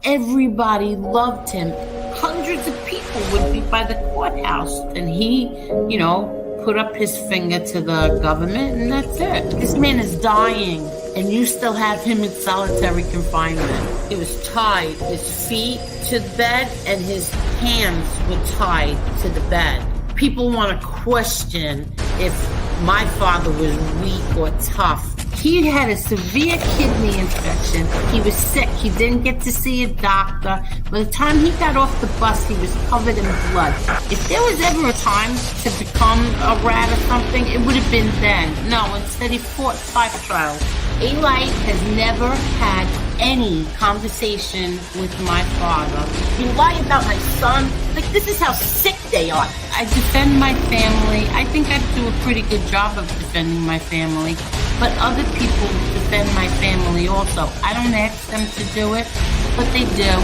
Everybody loved him. Hundreds of people would be by the courthouse, and he, put up his finger to the government, and that's it. This man is dying, and you still have him in solitary confinement. He was tied, his feet to the bed, and his hands were tied to the bed. People want to question if my father was weak or tough. He had a severe kidney infection. He was sick. He didn't get to see a doctor. By the time he got off the bus, he was covered in blood. If there was ever a time to become a rat or something, it would have been then. No, instead he fought 5 trials. Eli has never had any conversation with my father. You lie about my son? Like, this is how sick they are. I defend my family. I think I do a pretty good job of defending my family. But other people defend my family also. I don't ask them to do it, but they do.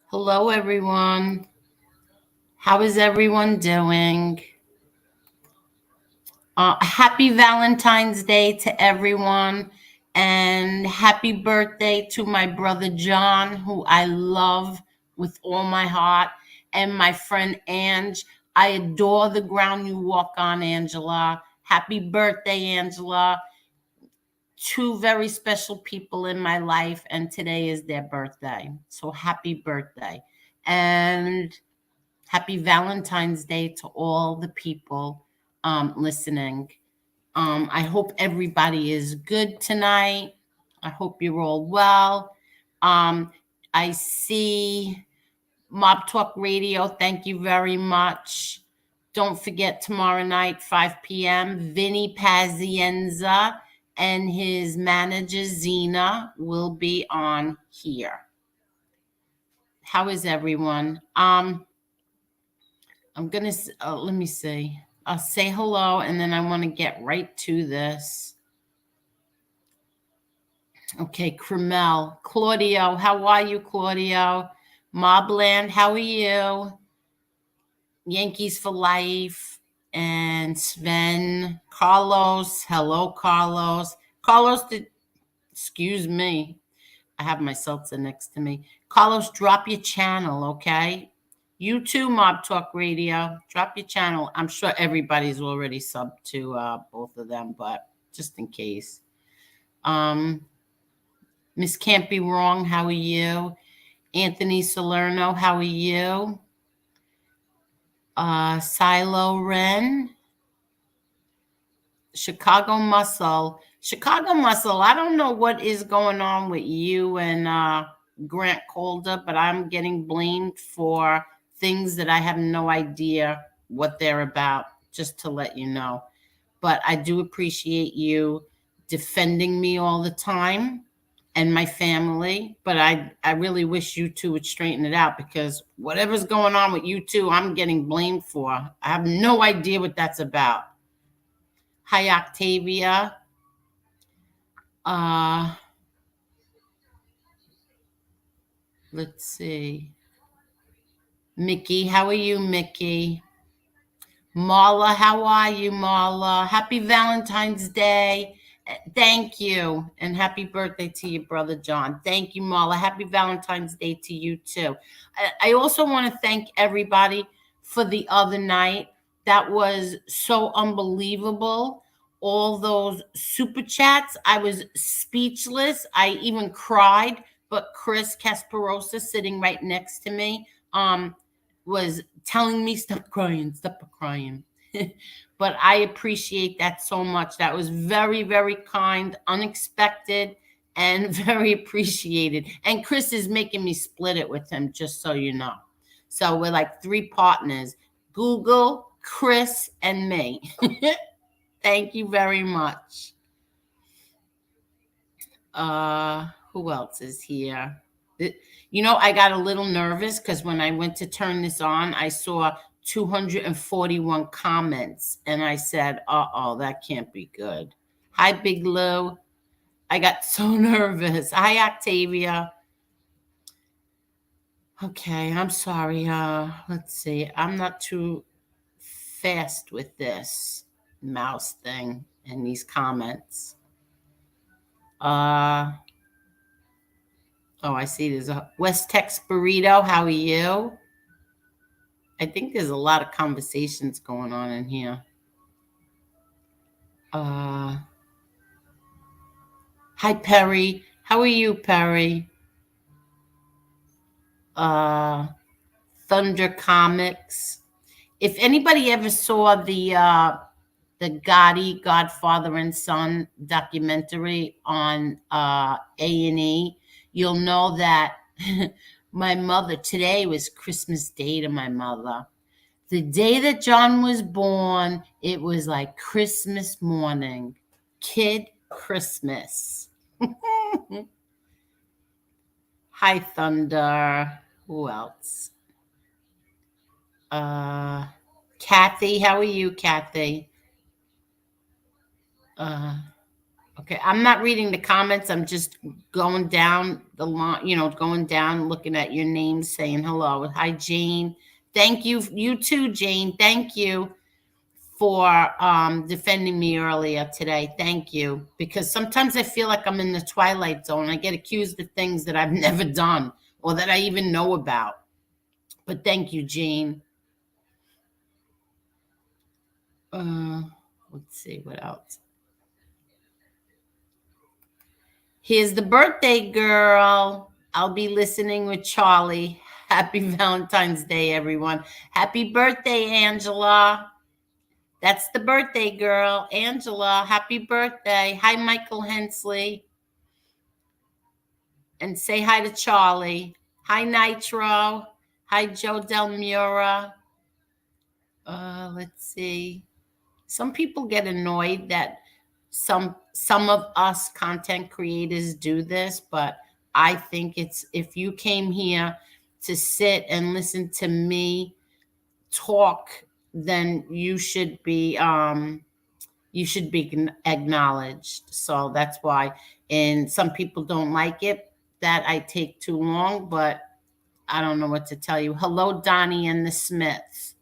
Hello, everyone. How is everyone doing? Happy Valentine's Day to everyone. And happy birthday to my brother John, who I love with all my heart. And my friend Ange. I adore the ground you walk on, Angela. Happy birthday, Angela. 2 very special people in my life, and today is their birthday. So happy birthday. And happy Valentine's Day to all the people listening. I hope everybody is good tonight. I hope you're all well. I see Mob Talk Radio. Thank you very much. Don't forget tomorrow night, 5 p.m., Vinny Pazienza and his manager, Zena, will be on here. How is everyone? I'm going to, let me see. I'll say hello, and then I want to get right to this. Okay, Cremel. Claudio, how are you, Claudio? Mobland, how are you? Yankees for life. And Sven. Carlos, hello, Carlos. Carlos, excuse me. I have my seltzer next to me. Carlos, drop your channel, okay? You too, Mob Talk Radio. Drop your channel. I'm sure everybody's already subbed to both of them, but just in case. Miss Can't Be Wrong, how are you? Anthony Salerno, how are you? Silo Ren. Chicago Muscle. Chicago Muscle, I don't know what is going on with you and Grant Calder, but I'm getting blamed for things that I have no idea what they're about, just to let you know. But I do appreciate you defending me all the time and my family. But I really wish you two would straighten it out, because whatever's going on with you two, I'm getting blamed for. I have no idea what that's about. Hi, Octavia. Let's see. Mickey, how are you, Mickey? Marla, how are you, Marla? Happy Valentine's Day. Thank you. And happy birthday to your brother, John. Thank you, Marla. Happy Valentine's Day to you, too. I also want to thank everybody for the other night. That was so unbelievable. All those super chats. I was speechless. I even cried. But Chris Kasparosa, sitting right next to me, was telling me, stop crying. But I appreciate that so much. That was very, very kind, unexpected, and very appreciated. And Chris is making me split it with him, just so you know. So we're like 3 partners: Google, Chris, and me. Thank you very much. Who else is here? I got a little nervous because when I went to turn this on, I saw 241 comments, and I said, uh-oh, that can't be good. Hi, Big Lou. I got so nervous. Hi, Octavia. Okay, I'm sorry. Let's see. I'm not too fast with this mouse thing and these comments. Uh oh, I see there's a West Tex Burrito. How are you? I think there's a lot of conversations going on in here. Uh Hi Perry. How are you, Perry? Uh Thunder Comics. If anybody ever saw the Gotti Godfather and Son documentary on A&E, you'll know that my mother, today was Christmas Day to my mother. The day that John was born, it was like Christmas morning. Kid Christmas. Hi, Thunder. Who else? Uh, Kathy. How are you, Kathy? Uh, okay, I'm not reading the comments. I'm just going down the line, going down, looking at your names, saying hello. Hi, Jane. Thank you. You too, Jane. Thank you for defending me earlier today. Thank you. Because sometimes I feel like I'm in the twilight zone. I get accused of things that I've never done or that I even know about. But thank you, Jane. Uh, let's see what else. Here's the birthday girl. I'll be listening with Charlie. Happy Valentine's Day, everyone. Happy birthday, Angela. That's the birthday girl, Angela. Happy birthday. Hi, Michael Hensley. And say hi to Charlie. Hi, Nitro. Hi, Joe Del Mura. Let's see. Some people get annoyed that some of us content creators do this, but I think it's, if you came here to sit and listen to me talk, then you should be acknowledged. So that's why. And some people don't like it that I take too long, but I don't know what to tell you. Hello, Donnie and the Smiths.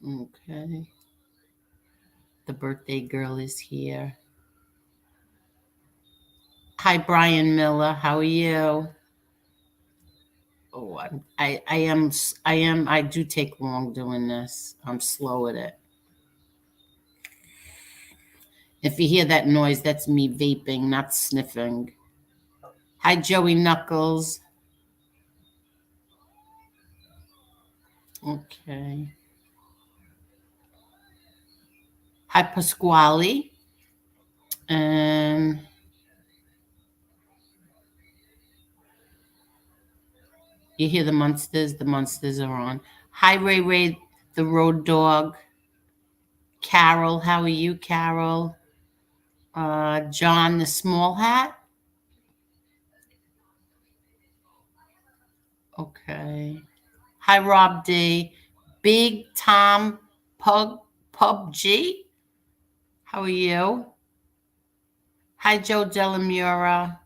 Okay. The birthday girl is here. Hi, Brian Miller. How are you? Oh, I do take long doing this. I'm slow at it. If you hear that noise, that's me vaping, not sniffing. Hi, Joey Knuckles. Okay. Hi, Pasquale. And you hear the monsters? The monsters are on. Hi, Ray Ray, the road dog. Carol, how are you, Carol? John, the small hat. Okay. Hi, Rob D. Big Tom PUBG. How are you? Hi, Joe Delamura.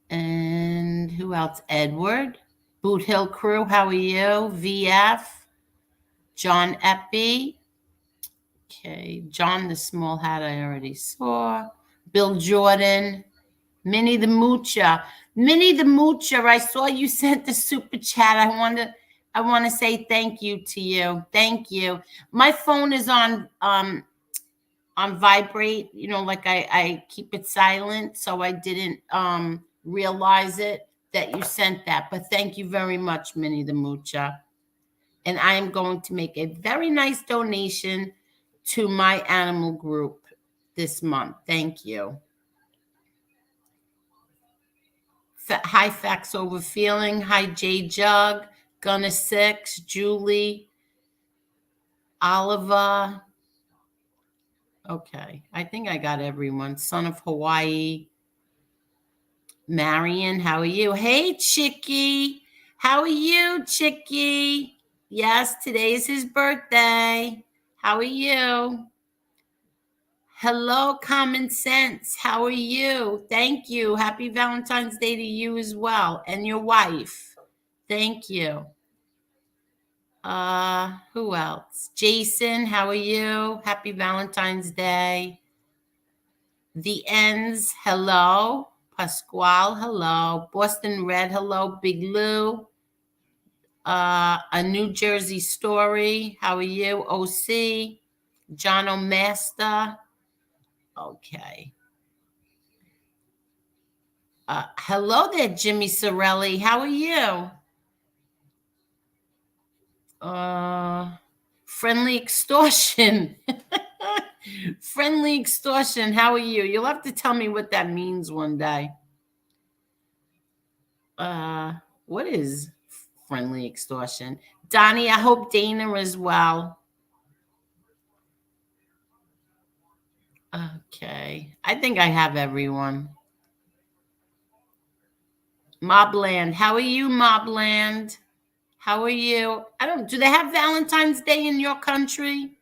And who else? Edward. Boot Hill Crew. How are you? VF. John Eppie. Okay. John the Small Hat, I already saw. Bill Jordan. Minnie the Moocher. Minnie the Moocher, I saw you sent the super chat. I want to say thank you to you. Thank you. My phone is on vibrate, like I keep it silent, so I didn't realize it that you sent that. But thank you very much, Minnie the Moocher. And I am going to make a very nice donation to my animal group this month. Thank you. Hi, Facts Over Feeling. Hi, J Jug, Gunna Six, Julie, Oliver. Okay, I think I got everyone. Son of Hawaii. Marion, how are you? Hey, Chicky. How are you, Chicky? Yes, today's his birthday. How are you? Hello, Common Sense. How are you? Thank you. Happy Valentine's Day to you as well and your wife. Thank you. Who else? Jason, how are you? Happy Valentine's Day. The Ends, hello. Pasquale, hello. Boston Red, hello. Big Lou. A New Jersey Story, how are you? OC. John O'Master. Okay. Hello there, Jimmy Sorelli. How are you? Friendly Extortion. Friendly Extortion. How are you? You'll have to tell me what that means one day. What is Friendly Extortion? Donnie, I hope Dana as well. Okay. I think I have everyone. Mobland. How are you, Mobland? How are you? Do they have Valentine's Day in your country?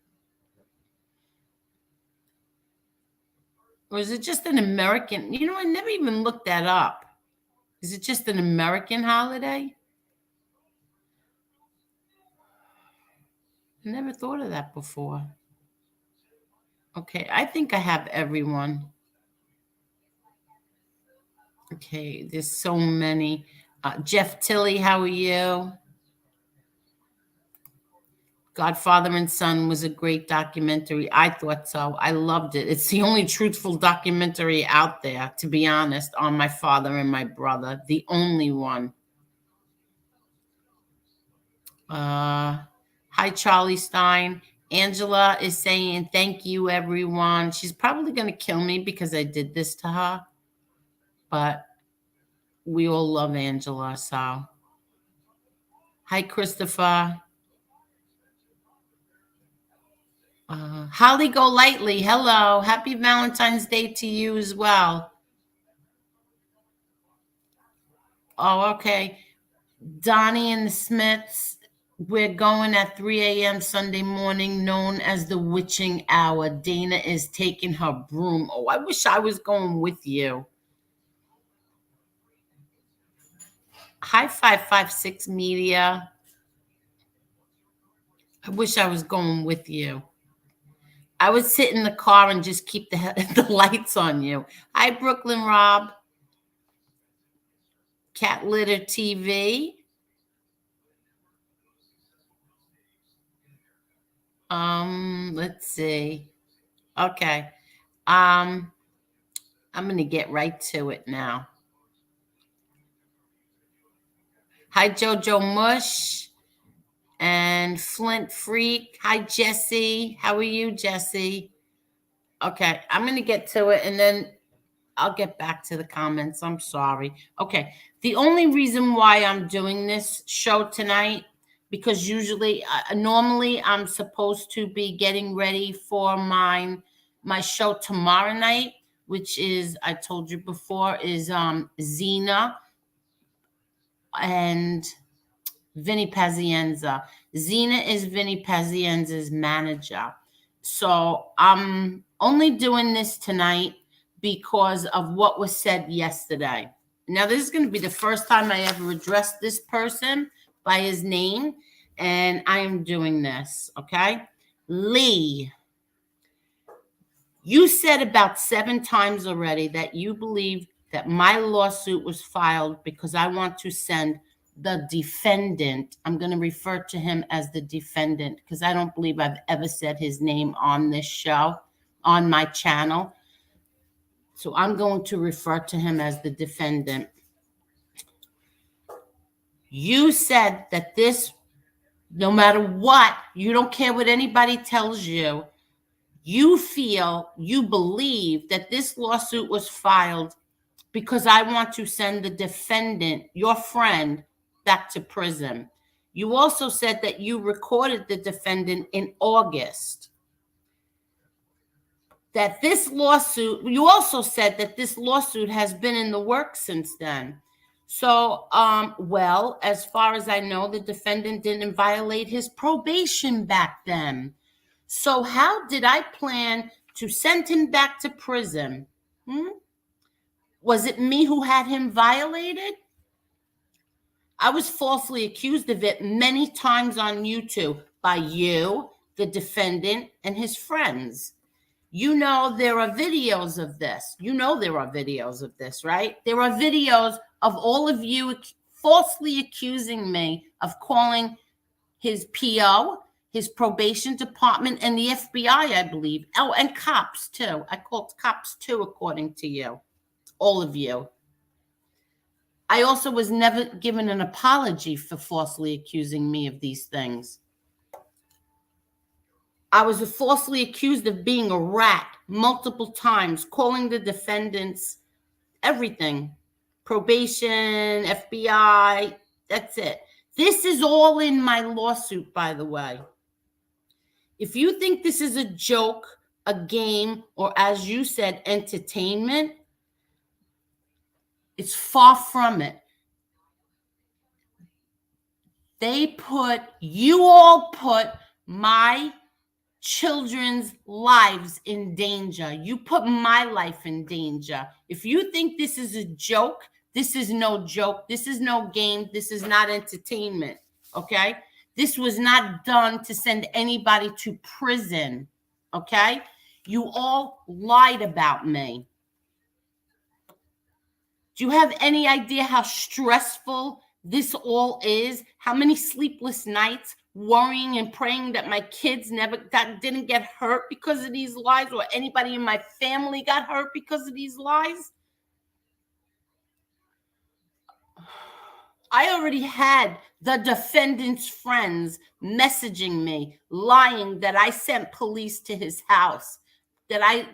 Or is it just an American? I never even looked that up. Is it just an American holiday? I never thought of that before. Okay, I think I have everyone. Okay, there's so many. Jeff Tilley, how are you? Godfather and Son was a great documentary. I thought so. I loved it. It's the only truthful documentary out there, to be honest, on my father and my brother. The only one. Hi, Charlie Stein. Angela is saying, thank you, everyone. She's probably going to kill me because I did this to her. But we all love Angela, so. Hi, Christopher. Holly Golightly, hello. Happy Valentine's Day to you as well. Oh, okay. Donnie and the Smiths, we're going at 3 a.m. Sunday morning, known as the witching hour. Dana is taking her broom. Oh, I wish I was going with you. Hi, 556 Media. I wish I was going with you. I would sit in the car and just keep the lights on you. Hi, Brooklyn Rob. Cat Litter TV. Let's see. Okay. I'm going to get right to it now. Hi, Jojo Mush and Flint Freak. Hi, Jesse. How are you, Jesse? Okay, I'm going to get to it and then I'll get back to the comments. I'm sorry. Okay, the only reason why I'm doing this show tonight, because normally I'm supposed to be getting ready for my show tomorrow night, which is, I told you before, is Xena and Vinny Pazienza. Xena is Vinny Pazienza's manager. So I'm only doing this tonight because of what was said yesterday. Now, this is going to be the first time I ever addressed this person by his name, and I am doing this, okay? Lee, you said about 7 times already that you believe that my lawsuit was filed because I want to send the defendant. I'm going to refer to him as the defendant because I don't believe I've ever said his name on this show, on my channel. So I'm going to refer to him as the defendant. You said that this, no matter what, you don't care what anybody tells you, you believe that this lawsuit was filed because I want to send the defendant, your friend, back to prison. You also said that you recorded the defendant in August. You also said that this lawsuit has been in the works since then. So, well, as far as I know, the defendant didn't violate his probation back then. So how did I plan to send him back to prison. Was it me who had him violated? I was falsely accused of it many times on YouTube by you, the defendant, and his friends. You know there are videos of this. You know there are videos of this, right? There are videos of all of you falsely accusing me of calling his PO, his probation department, and the FBI, I believe. Oh, and cops too. I called cops too, according to you. All of you. I also was never given an apology for falsely accusing me of these things. I was falsely accused of being a rat multiple times, calling the defendants everything. Probation, FBI, that's it. This is all in my lawsuit, by the way. If you think this is a joke, a game, or as you said, entertainment, it's far from it. You all put my children's lives in danger. You put my life in danger. If you think this is a joke, this is no joke. This is no game. This is not entertainment. Okay? This was not done to send anybody to prison. Okay? You all lied about me. Do you have any idea how stressful this all is? How many sleepless nights worrying and praying that my kids didn't get hurt because of these lies, or anybody in my family got hurt because of these lies? I already had the defendant's friends messaging me, lying that I sent police to his house, that I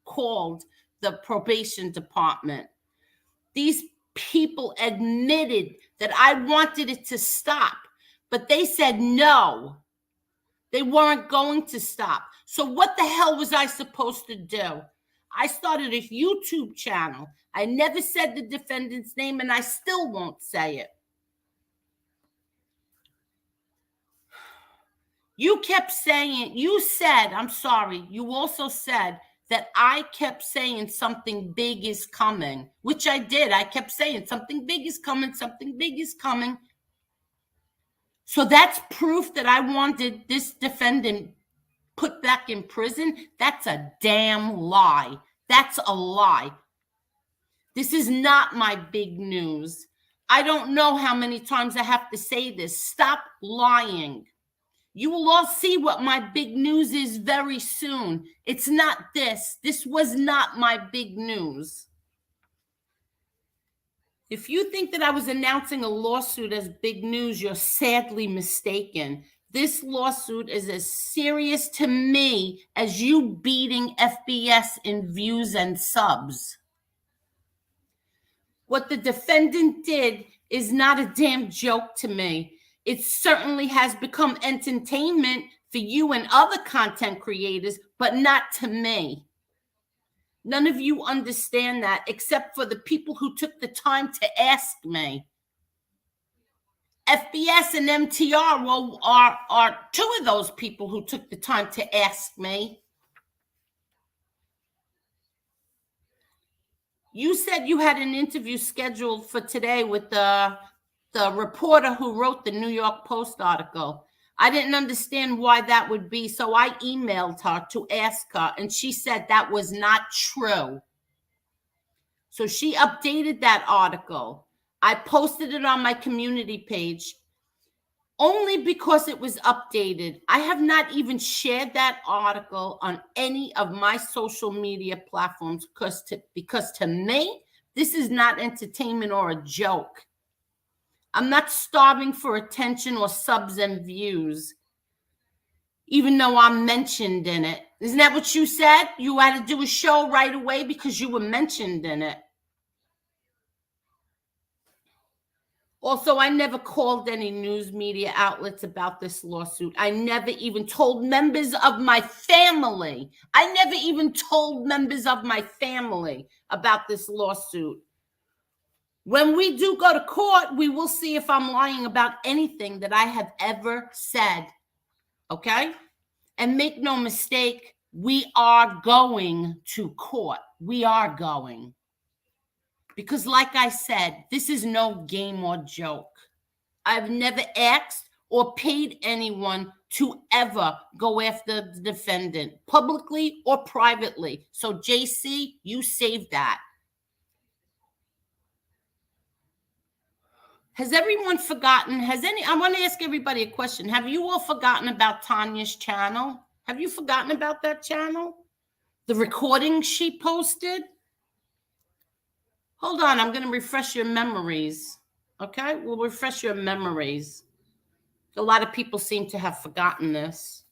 called the probation department. These people admitted that I wanted it to stop, but they said no. They weren't going to stop. So what the hell was I supposed to do? I started a YouTube channel. I never said the defendant's name, and I still won't say it. You kept saying, you also said that I kept saying something big is coming, which I did. I kept saying something big is coming, something big is coming. So that's proof that I wanted this defendant put back in prison. That's a damn lie. That's a lie. This is not my big news. I don't know how many times I have to say this. Stop lying. You will all see what my big news is very soon. It's not this. This was not my big news. If you think that I was announcing a lawsuit as big news, you're sadly mistaken. This lawsuit is as serious to me as you beating FBS in views and subs. What the defendant did is not a damn joke to me. It certainly has become entertainment for you and other content creators, but not to me. None of you understand that, except for the people who took the time to ask me. FBS and MTR are two of those people who took the time to ask me. You said you had an interview scheduled for today with the reporter who wrote the New York Post article. I didn't understand why that would be, so I emailed her to ask her, and she said that was not true. So she updated that article. I posted it on my community page only because it was updated. I have not even shared that article on any of my social media platforms because to me, this is not entertainment or a joke. I'm not starving for attention or subs and views, even though I'm mentioned in it. Isn't that what you said? You had to do a show right away because you were mentioned in it. Also, I never called any news media outlets about this lawsuit. I never even told members of my family. About this lawsuit. When we do go to court, we will see if I'm lying about anything that I have ever said. Okay? And make no mistake, We are going to court. We are going. Because like I said, this is no game or joke. I've never asked or paid anyone to ever go after the defendant, publicly or privately. So JC, you saved that. Has everyone forgotten? I want to ask everybody a question. Have you all forgotten about Tanya's channel? Have you forgotten about that channel? The recording she posted? Hold on, I'm going to refresh your memories. Okay, we'll refresh your memories. A lot of people seem to have forgotten this.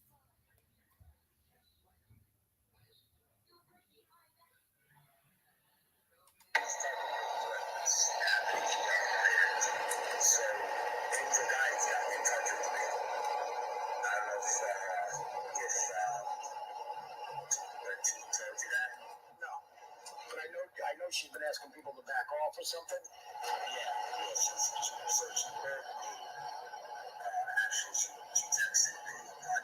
She's been asking people to back off or something. Yeah, she heard me. Actually, she texted me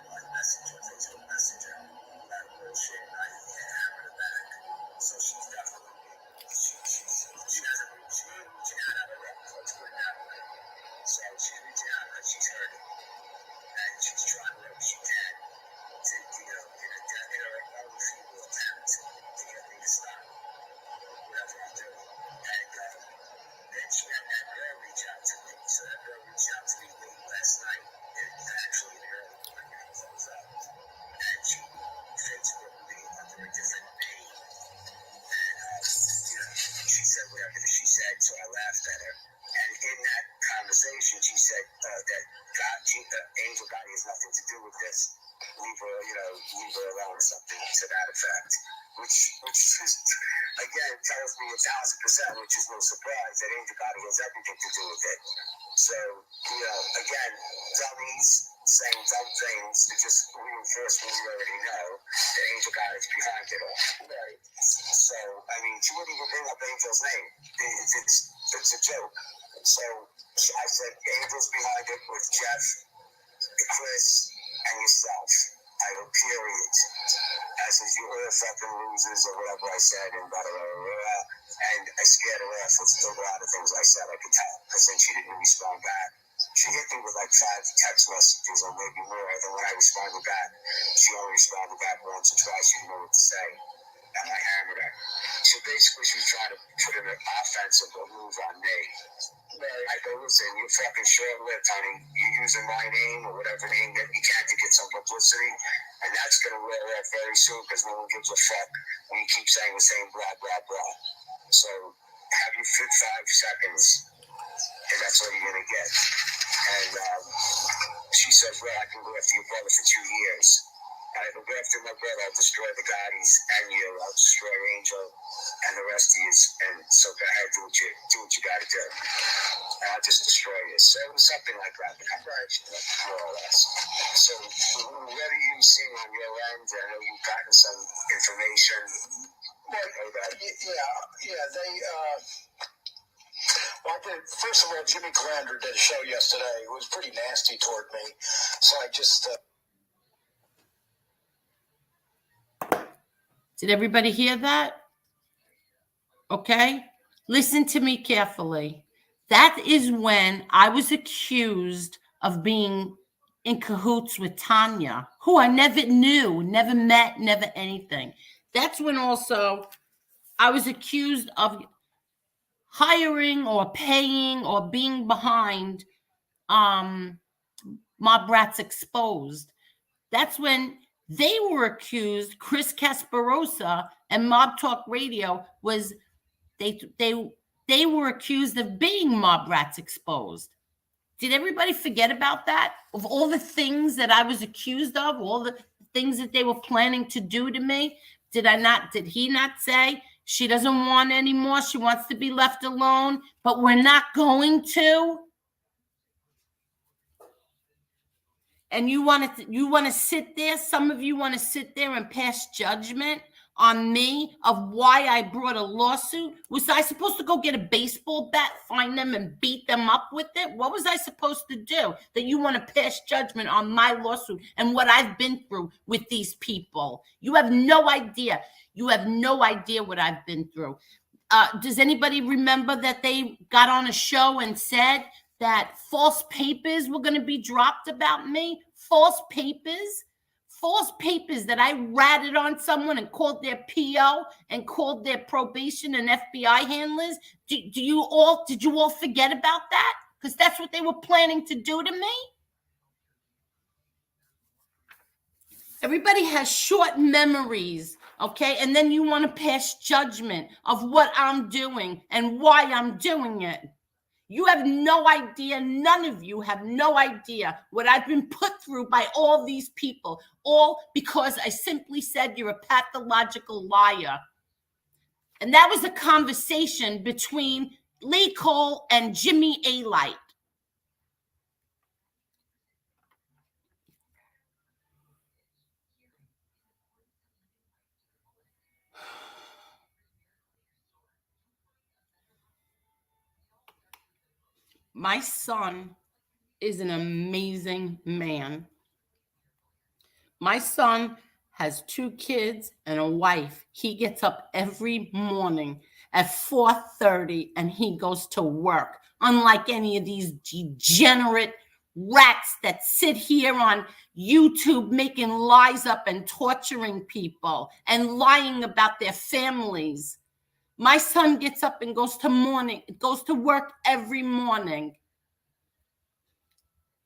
on Messenger, Facebook Messenger, about bullshit. I hammered her back. So she's definitely, she hasn't reaching out of her rep. Let's put it that way. So she's reaching out because she's heard it. And she's trying whatever she can to, in her own feeble attempt to get me to stop whatever I'm doing. And then she had her reach out to me. So that girl reached out to me late last night. Actually, in the early morning, I was up. And she Facebooked me under a different name. And, she said whatever she said, so I laughed at her. And in that conversation, she said that Angel Gotti has nothing to do with this. Leave her alone, something to that effect. Which just, again, tells me 1,000%, which is no surprise, that Angel Gotti has everything to do with it. So, again, dummies saying dumb things to just reinforce what we already know, that Angel Gotti is behind it all. Right. So, I mean, she wouldn't even bring up Angel's name. It's a joke. So, I said, Angel's behind it with Jeff, Chris, and yourself. I will period. As is you all fucking losers or whatever I said and blah, blah, blah, blah. And I scared her off with a lot of things I said, I could tell, because then she didn't respond back. She hit me with like 5 text messages or maybe more. Then when I responded back, she only responded back once or twice. She didn't know what to say. And I hammered her. So basically, she was trying to put in an offensive move on me. I go, listen, you're fucking short-lived, honey. You're using my name or whatever name that you can to get some publicity, and that's going to wear off very soon because no one gives a fuck when you keep saying the same blah, blah, blah. So have you fit 5 seconds, and that's all you're going to get. And she said, well, I can go after your brother for 2 years. I will go after my brother. I'll destroy the Gottis and you. I'll destroy Angel and the rest of you. And so go ahead, do what you got to do. And I'll just destroy you. So it was something like that, more or less. So what are you seeing on your end? I know you've gotten some information. Well, first of all, Jimmy Calandra did a show yesterday. It was pretty nasty toward me. So I just... Did everybody hear that? Okay. Listen to me carefully. That is when I was accused of being in cahoots with Tanya, who I never knew, never met, never anything. That's when also I was accused of hiring or paying or being behind Mob Rats Exposed. That's when they were accused, Chris Casparosa and Mob Talk Radio they were accused of being Mob Rats Exposed. Did everybody forget about that? Of all the things that I was accused of, all the things that they were planning to do to me? Did he not say she doesn't want anymore? She wants to be left alone, but we're not going to. And you want to sit there, some of you want to sit there and pass judgment on me of why I brought a lawsuit? Was I supposed to go get a baseball bat, find them, and beat them up with it? What was I supposed to do that you want to pass judgment on my lawsuit and what I've been through with these people? You have no idea. You have no idea what I've been through. Does anybody remember that they got on a show and said that false papers were going to be dropped about me? False papers? False papers that I ratted on someone and called their PO and called their probation and FBI handlers. Did you all forget about that? Because that's what they were planning to do to me. Everybody has short memories, okay? And then you want to pass judgment of what I'm doing and why I'm doing it. You have no idea. None of you have no idea what I've been put through by all these people, all because I simply said you're a pathological liar. And that was a conversation between Lee Cole and Jimmy A. Light. My son is an amazing man. My son has 2 kids and a wife. He gets up every morning at 4:30 and he goes to work. Unlike any of these degenerate rats that sit here on YouTube making lies up and torturing people and lying about their families. My son gets up and goes to work every morning.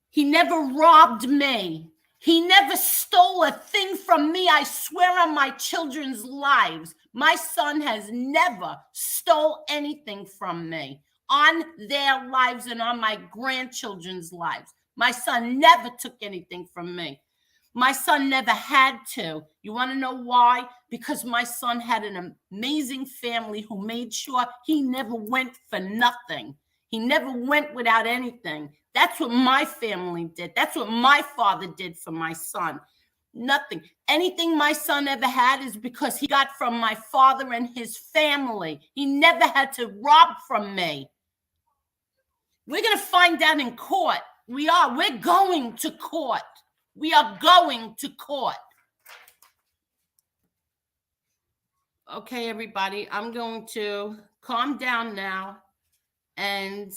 He never robbed me. He never stole a thing from me. I swear on my children's lives. My son has never stole anything from me, on their lives and on my grandchildren's lives. My son never took anything from me. My son never had to. You want to know why? Because my son had an amazing family who made sure he never went for nothing. He never went without anything. That's what my family did. That's what my father did for my son. Nothing. Anything my son ever had is because he got from my father and his family. He never had to rob from me. We're going to find out in court. We're going to court. We are going to court. Okay, everybody, I'm going to calm down now. And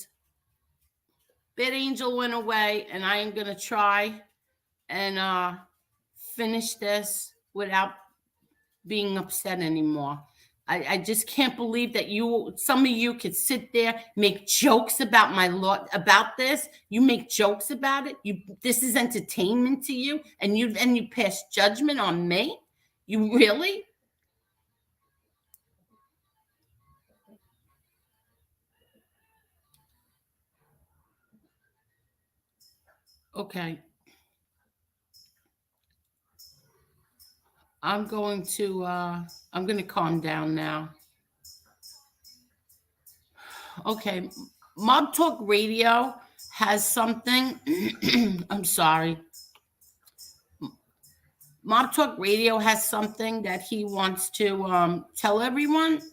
Bad Angel went away, and I am going to try and finish this without being upset anymore. I just can't believe that some of you could sit there, make jokes about about this. You make jokes about it. This is entertainment to you, and you pass judgment on me. You really? Okay. I'm going to calm down now. Okay. Mob Talk Radio has something. I'm sorry. Mob Talk Radio has something that he wants to tell everyone.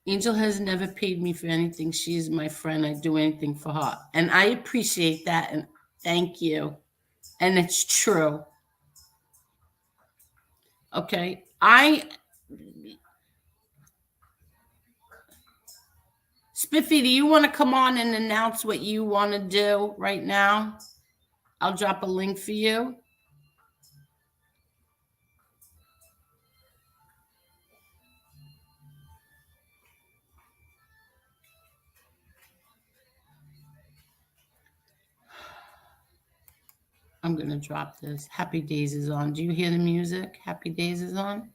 Angel has never paid me for anything. She is my friend. I do anything for her. And I appreciate that. And thank you. And it's true. Okay. Spiffy, do you want to come on and announce what you want to do right now? I'll drop a link for you. I'm going to drop this. Happy Days is on. Do you hear the music? Happy Days is on.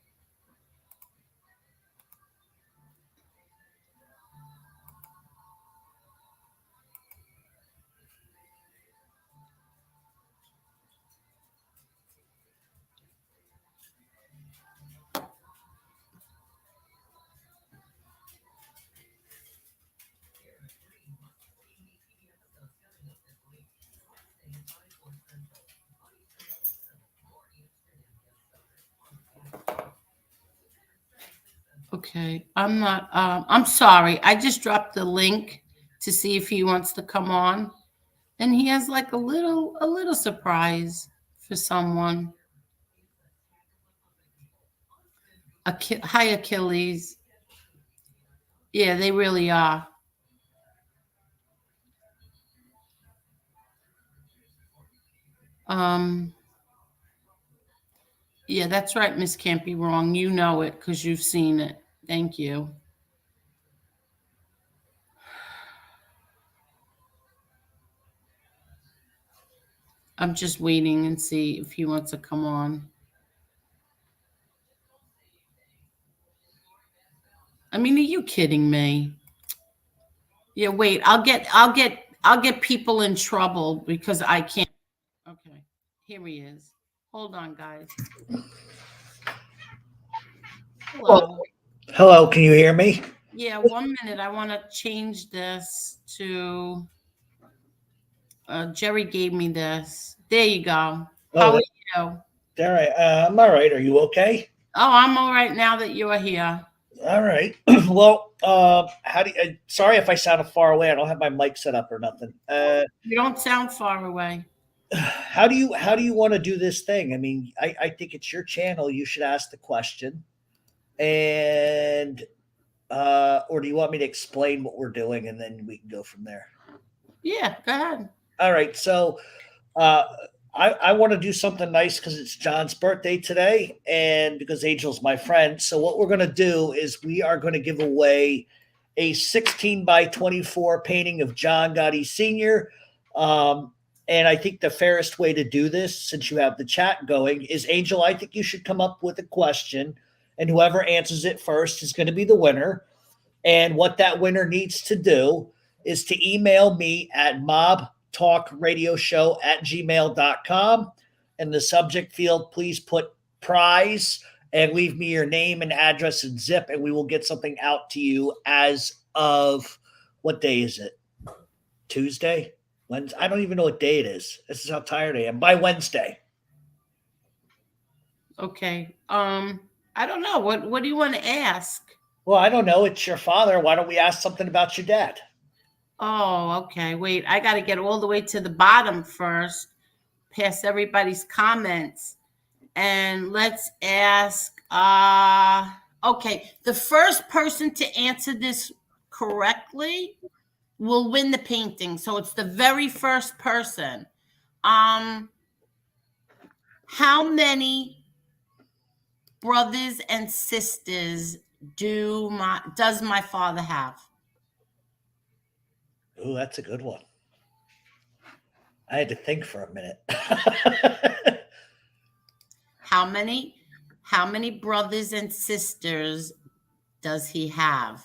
Okay, I'm not. I'm sorry. I just dropped the link to see if he wants to come on, and he has like a little surprise for someone. Hi, Achilles. Yeah, they really are. Um, yeah, that's right, Miss Can't Be Wrong. You know it because you've seen it. Thank you. I'm just waiting and see if he wants to come on. I mean, are you kidding me? Yeah, wait. I'll get people in trouble because I can't. Okay, here he is. Hold on, guys. Well, Hello. hello, can you hear me? Yeah, 1 minute. I want to change this to. Jerry gave me this. There you go. Oh, How are that, you? all right. I'm all right. Are you okay? Oh, I'm all right now that you're here. All right. Well, how do you, sorry if I sound far away. I don't have my mic set up or nothing. You don't sound far away. How do you want to do this thing? I mean, I think it's your channel. You should ask the question, and or do you want me to explain what we're doing and then we can go from there? Yeah, go ahead. All right. So Uh, I want to do something nice because it's John's birthday today, and because Angel's my friend. So what we're going to do is we are going to give away a 16 by 24 painting of John Gotti Sr. Um, and I think the fairest way to do this, since you have the chat going, is Angel. I think you should come up with a question, and whoever answers it first is going to be the winner. And what that winner needs to do is to email me at mobtalkradioshow@gmail.com. In the subject field, please put prize and leave me your name and address and zip, and we will get something out to you as of what day is it? Tuesday? Wednesday? I don't even know what day it is. This is how tired I am. By Wednesday. Okay. I don't know. What do you want to ask? Well, I don't know. It's your father. Why don't we ask something about your dad? Oh, okay. Wait, I got to get all the way to the bottom first, past everybody's comments. And let's ask okay, the first person to answer this correctly will win the painting. So it's the very first person. Um how many brothers and sisters does my father have? Ooh, that's a good one. I had to think for a minute. How many brothers and sisters does he have?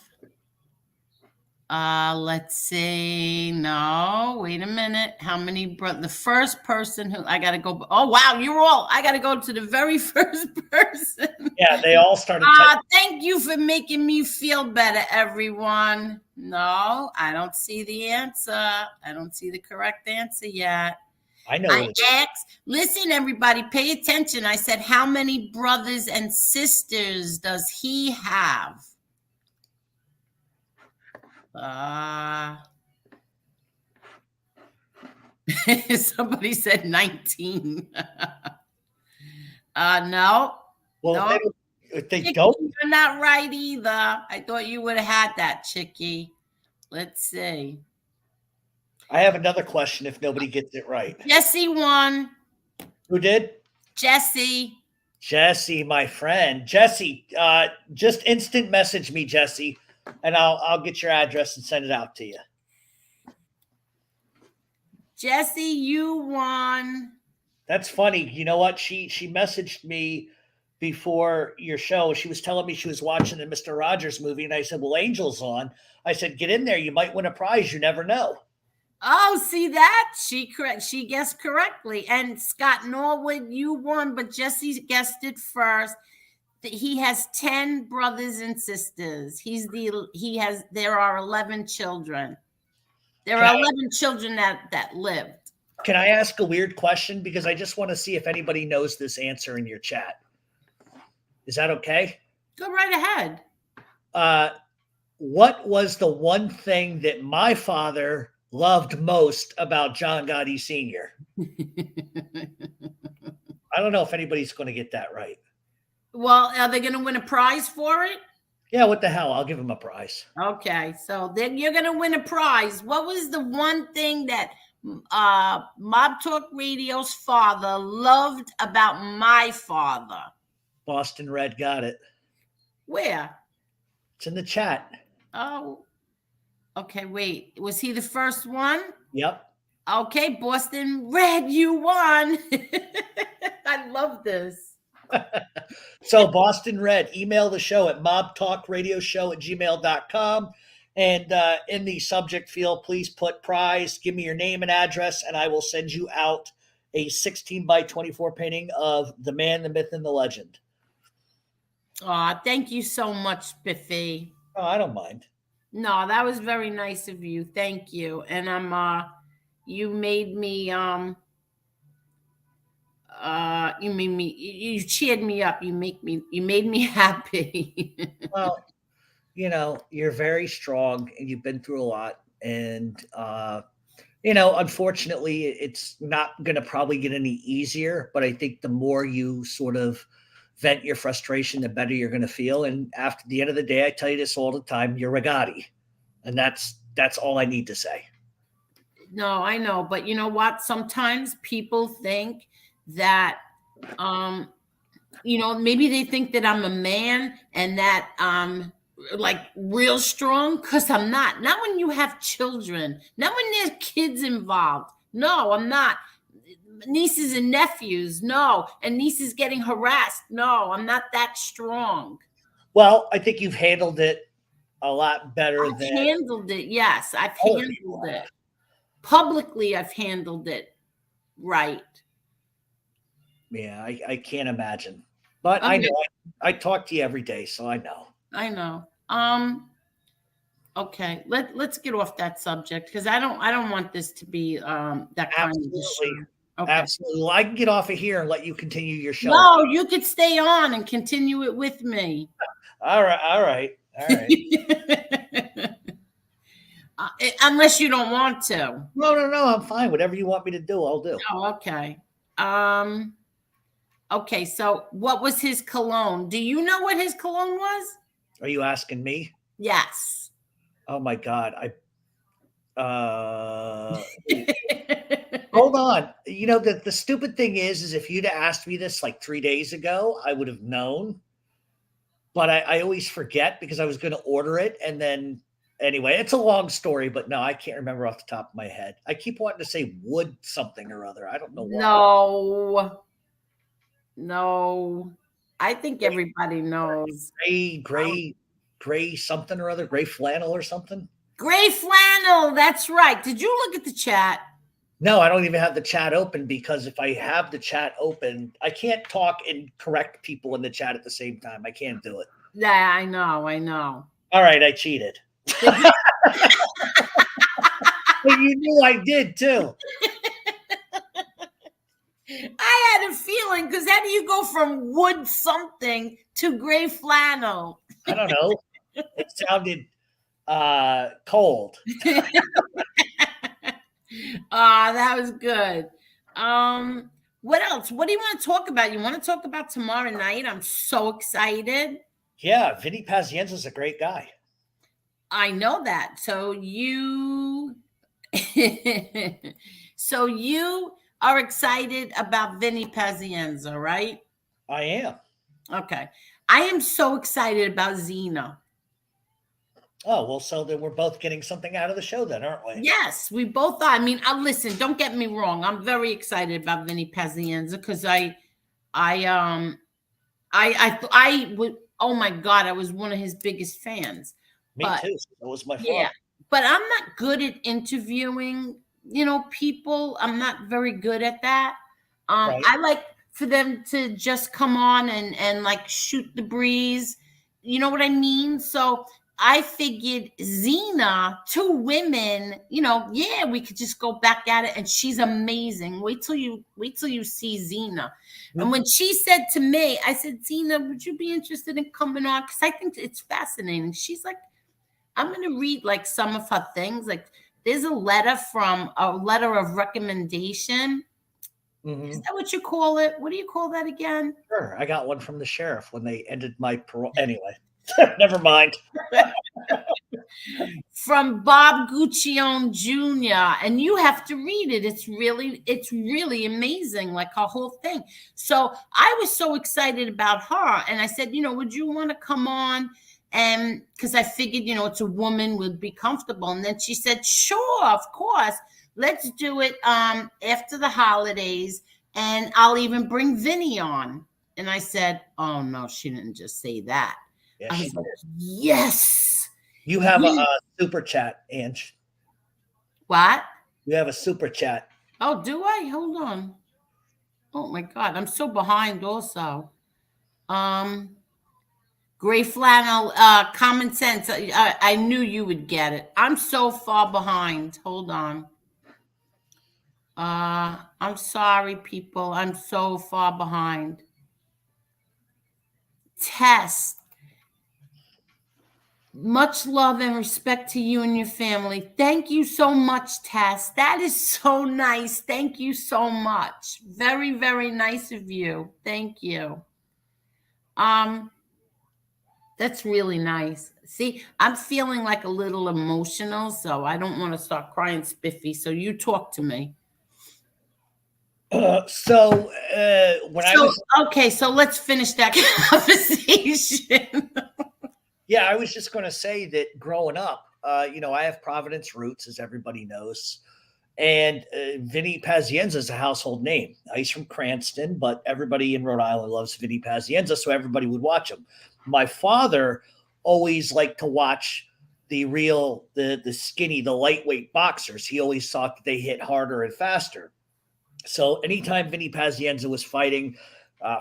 Let's see. No, wait a minute. How many the first person who I gotta go. Oh wow, you're all I gotta go to the very first person. Yeah, they all started typing. Thank you for making me feel better, everyone. No, I don't see the answer. I don't see the correct answer yet. I know I what it is. asked, listen, everybody, pay attention. I said, how many brothers and sisters does he have? Somebody said 19. No, Well, no. if they Chicky, don't, you're not right either. I thought you would have had that, Chicky. Let's see. I have another question if nobody gets it right. Jesse won. Who did? Jesse. Jesse, my friend. Jesse, just instant message me, Jesse, and I'll get your address and send it out to you. Jesse, you won. That's funny. You know what? She messaged me before your show. She was telling me she was watching the Mr. Rogers movie, and I said, "Well, Angel's on." I said, "Get in there. You might win a prize. You never know." Oh, see that? She guessed correctly. And Scott Norwood, you won, but Jesse guessed it first. He has 10 brothers and sisters. There are 11 children. There are 11 children that lived. Can I ask a weird question? Because I just want to see if anybody knows this answer in your chat. Is that okay? Go right ahead. Uh, what was the one thing that my father loved most about John Gotti Sr.? I don't know if anybody's going to get that right. Well, are they going to win a prize for it? Yeah, what the hell? I'll give him a prize. Okay, so then you're going to win a prize. What was the one thing that Mob Talk Radio's father loved about my father? Boston Red got it. Where? It's in the chat. Oh, okay, wait. Was he the first one? Yep. Okay, Boston Red, you won. I love this. So Boston Red, email the show at mobtalkradioshow@gmail.com. And in the subject field, please put prize, give me your name and address, and I will send you out a 16 by 24 painting of the man, the myth, and the legend. Aw, thank you so much, Biffy. Oh, I don't mind. No, that was very nice of you. Thank you. And you made me you cheered me up. You made me happy. Well, you're very strong and you've been through a lot. And, unfortunately, it's not going to probably get any easier. But I think the more you sort of vent your frustration, the better you're going to feel. And after the end of the day, I tell you this all the time, you're a Gotti. And that's all I need to say. No, I know. But you know what? Sometimes people think that, maybe they think that I'm a man and that like real strong, because I'm not. Not when you have children, not when there's kids involved. No, I'm not. Nieces and nephews, no. And nieces getting harassed, no. I'm not that strong. Well, I think you've handled it a lot better I've than handled it. Yes, I've handled it. Publicly, I've handled it right. Yeah, I can't imagine. But I know I talk to you every day, so I know. I know. Okay, let's get off that subject because I don't want this to be that kind of show. Okay. Absolutely. Well, I can get off of here and let you continue your show. No, you could stay on and continue it with me. All right. Unless you don't want to. No, I'm fine. Whatever you want me to do, I'll do. Oh, okay. Okay, so what was his cologne? Do you know what his cologne was? Are you asking me? Yes. Oh my God. Hold on. The stupid thing is if you'd asked me this like 3 days ago, I would have known. But I always forget because I was going to order it. And then anyway, it's a long story, but no, I can't remember off the top of my head. I keep wanting to say wood something or other. I don't know why. No. I think everybody knows. Gray something or other, gray flannel or something. Gray flannel. That's right. Did you look at the chat? No, I don't even have the chat open because if I have the chat open, I can't talk and correct people in the chat at the same time. I can't do it. Yeah, I know. All right, I cheated. But you knew I did too. I had a feeling because how do you go from wood something to gray flannel? I don't know. It sounded cold. That was good. What else? What do you want to talk about? You want to talk about tomorrow night? I'm so excited. Yeah, Vinny Pazienza's a great guy. I know that. So you are excited about Vinny Pazienza, right? I am. Okay. I am so excited about Xena. Oh, well, so then we're both getting something out of the show then, aren't we? Yes, we both are. I mean, listen, don't get me wrong. I'm very excited about Vinny Pazienza because I would, oh my God, I was one of his biggest fans. Me too. That was my fault. Yeah, but I'm not good at interviewing, people. I'm not very good at that. Right. I like for them to just come on and like shoot the breeze. You know what I mean? So I figured Xena, two women, yeah, we could just go back at it. And she's amazing. Wait till you see Xena. And when she said to me, I said, Xena, would you be interested in coming on? Because I think it's fascinating. She's like, I'm gonna read like some of her things. Like there's a letter of recommendation. Is Mhm. that what you call it? What do you call that again? Sure, I got one from the sheriff when they ended my parole. Anyway, never mind. From Bob Guccione Jr. And you have to read it. It's really amazing, like her whole thing. So I was so excited about her. And I said, would you want to come on? And because I figured, it's a woman would be comfortable. And then she said, sure, of course. Let's do it after the holidays. And I'll even bring Vinny on. And I said, oh no, she didn't just say that. Yeah, I she was like, did. yes. You have a, Yes. super chat, Ange. What? You have a super chat. Oh, do I? Hold on. Oh my God, I'm so behind also. Um, Gray flannel, common sense. I knew you would get it. I'm so far behind. Hold on. I'm sorry, people. I'm so far behind. Test. Much love and respect to you and your family. Thank you so much, Tess. That is so nice. Thank you so much. Very, very nice of you. Thank you. Um, that's really nice. See, I'm feeling like a little emotional, so I don't want to start crying spiffy. So you talk to me. When I So was, okay, so let's finish that conversation. yeah, I was just going to say that growing up, I have Providence roots, as everybody knows. And Vinny Pazienza is a household name. He's from Cranston, but everybody in Rhode Island loves Vinny Pazienza, so everybody would watch him. My father always liked to watch the skinny, the lightweight boxers. He always thought that they hit harder and faster. So anytime Vinny Pazienza was fighting,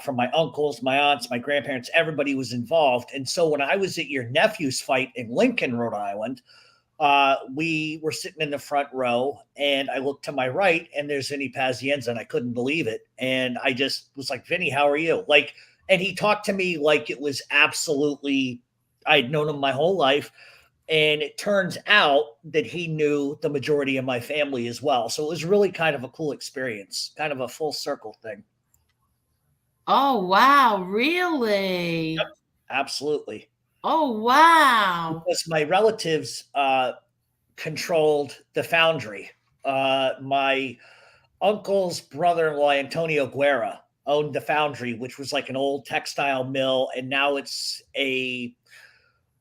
from my uncles, my aunts, my grandparents, everybody was involved. And so when I was at your nephew's fight in Lincoln, Rhode Island, we were sitting in the front row, and I looked to my right, and there's Vinny Pazienza, and I couldn't believe it. And I just was like, Vinny, how are you? Like, and he talked to me like it was absolutely, I'd known him my whole life. And it turns out that he knew the majority of my family as well. So it was really kind of a cool experience, kind of a full circle thing. Oh wow, Yep, really? absolutely. Oh wow. Because my relatives controlled the foundry. My uncle's brother-in-law, Antonio Guerra, owned the foundry, which was like an old textile mill, and now it's a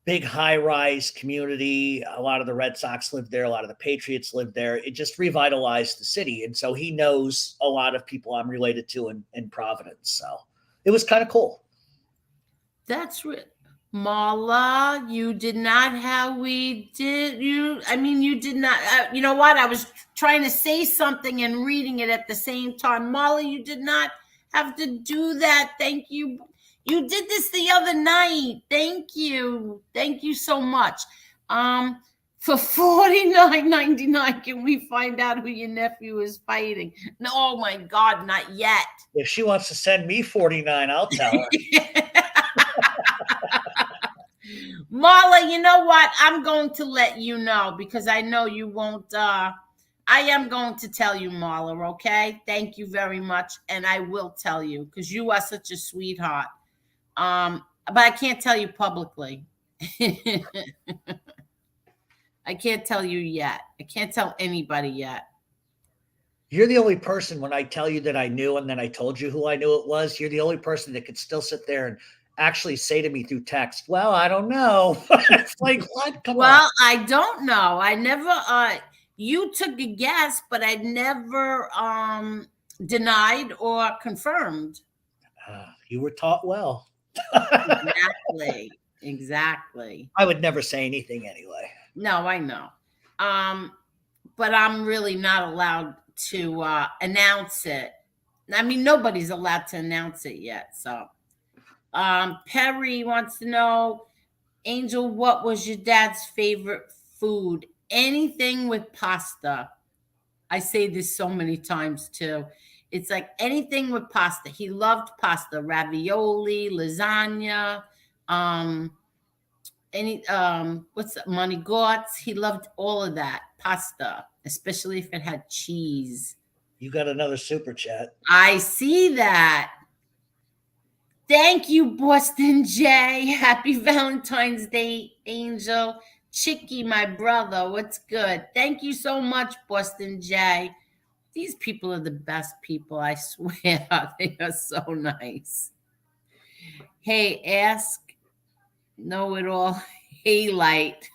big high-rise community. A lot of the Red Sox lived there, a lot of the Patriots lived there. It just revitalized the city, and so he knows a lot of people I'm related to in Providence. So it was kind of cool. That's Marla, you did not how we did you. I mean, you did not. You know what? I was trying to say something and reading it at the same time. Marla, you did not have to do that. Thank you. You did this the other night. Thank you. Thank you so much. For $49.99, can we find out who your nephew is fighting? No, oh my God, not yet. If she wants to send me 49, I'll tell her. Marla, you know what? I'm going to let you know because I know you won't. I am going to tell you, Marla, okay? Thank you very much. And I will tell you because you are such a sweetheart. But I can't tell you publicly. I can't tell you yet. I can't tell anybody yet. You're the only person when I tell you that I knew and then I told you who I knew it was, you're the only person that could still sit there and actually say to me through text, well, I don't know. It's like, what? Come on. Well, I don't know. I never you took a guess, but I never denied or confirmed. You were taught well. Exactly. Exactly. I would never say anything anyway. No, I know. Um, but I'm really not allowed to announce it. I mean, nobody's allowed to announce it yet. So Perry wants to know Angel, what was your dad's favorite food? Anything with pasta. I say this so many times too. It's like anything with pasta. He loved pasta, ravioli, lasagna, um, any what's that, manigots. He loved all of that pasta, especially if it had cheese. You got another super chat. I see that. Thank you, Boston Jay. Happy Valentine's Day, Angel. Chicky, my brother. What's good? Thank you so much, Boston Jay. These people are the best people, I swear. They are so nice. Hey, ask, know it all. Hey, light.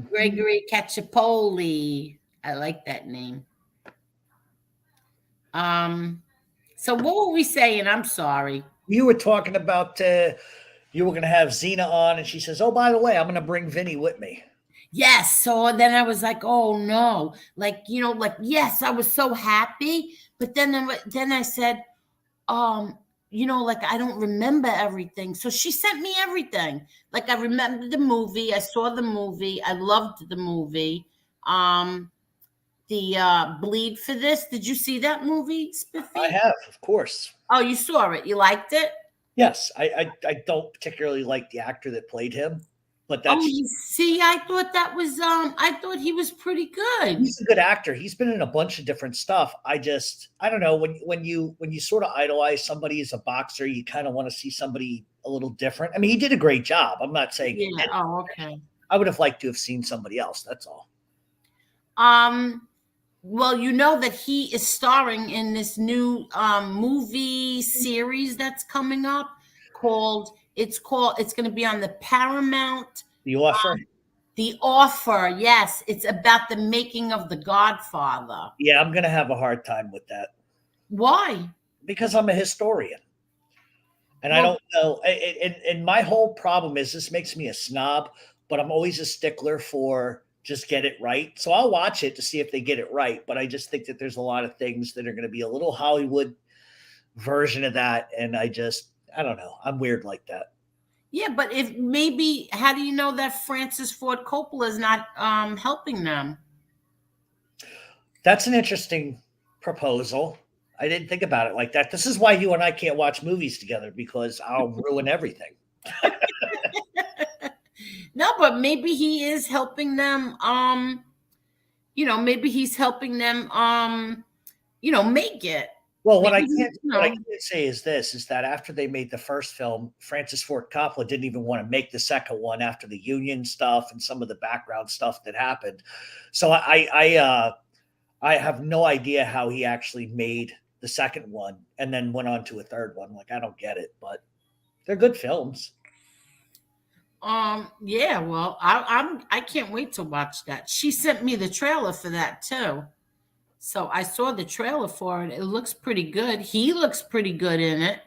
Gregory Cacciapoli. I like that name. So what were we saying? I'm sorry. You were talking about you were going to have Xena on, and she says, "Oh, by the way, I'm going to bring Vinny with me." Yes. So then I was like, oh no, like, like, yes, I was so happy. But then I said, like, I don't remember everything. So she sent me everything. Like, I remember the movie. I saw the movie. I loved the movie. The Bleed for This. Did you see that movie, I Spiffy? have, of course. Oh, you saw it. You liked it? Yes, I don't particularly like the actor that played him, but Oh, that's you see, I thought that was I thought he was pretty good. he's a good actor. He's been in a bunch of different stuff. I don't know, when you sort of idolize somebody as a boxer, you kind of want to see somebody a little different. I mean, he did a great job. I'm not saying he Yeah. didn't. Oh, okay. I would have liked to have seen somebody else. That's all. Well, you know that he is starring in this new movie series that's coming up it's going to be on the Paramount. The offer. The Offer. Yes, it's about the making of the Godfather. Yeah, I'm gonna have a hard time with that Why? because I'm a historian. And I Well, don't know. And my whole problem is this makes me a snob, but I'm always a stickler for just get it right. So I'll watch it to see if they get it right. But I just think that there's a lot of things that are going to be a little Hollywood version of that. And I don't know. I'm weird like that. yeah, but if maybe, how do you know that Francis Ford Coppola is not helping them? That's an interesting proposal. I didn't think about it like that. This is why you and I can't watch movies together because I'll ruin everything. No, but maybe he is helping them. Maybe he's helping them. Make it. Well, Maybe what I can't say is this is that after they made the first film, Francis Ford Coppola didn't even want to make the second one after the union stuff and some of the background stuff that happened. So I have no idea how he actually made the second one and then went on to a third one. Like I don't get it, but they're good films. Yeah. Well, I can't wait to watch that. She sent me the trailer for that too. So I saw the trailer for it. It looks pretty good. He looks pretty good in it.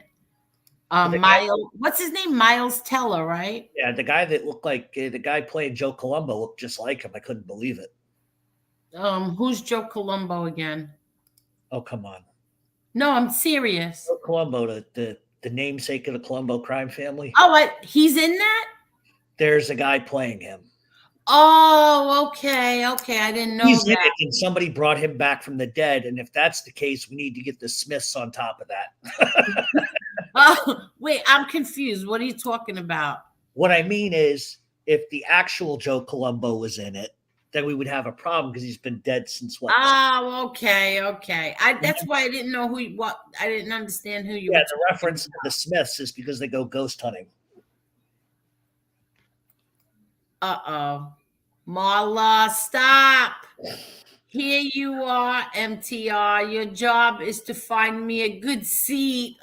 The guy, Miles, what's his name? Miles Teller, right? yeah, the guy that looked like the guy playing Joe Colombo looked just like him. I couldn't believe it. Who's Joe Colombo again? Oh, come on. No, I'm serious. Joe Colombo, the namesake of the Colombo crime family. Oh, he's in that? There's a guy playing him. Oh, okay, okay. I didn't know He's in that. it, and somebody brought him back from the dead. And if that's the case, we need to get the Smiths on top of that. Oh, wait, I'm confused. What are you talking about? What I mean is, if the actual Joe Colombo was in it, then we would have a problem because he's been dead since what? Oh, okay, okay. That's why I didn't know what. I didn't understand who you Yeah, were the reference to the Smiths is because they go ghost hunting. Uh-oh. Marla, stop. Here you are, MTR. Your job is to find me a good seat.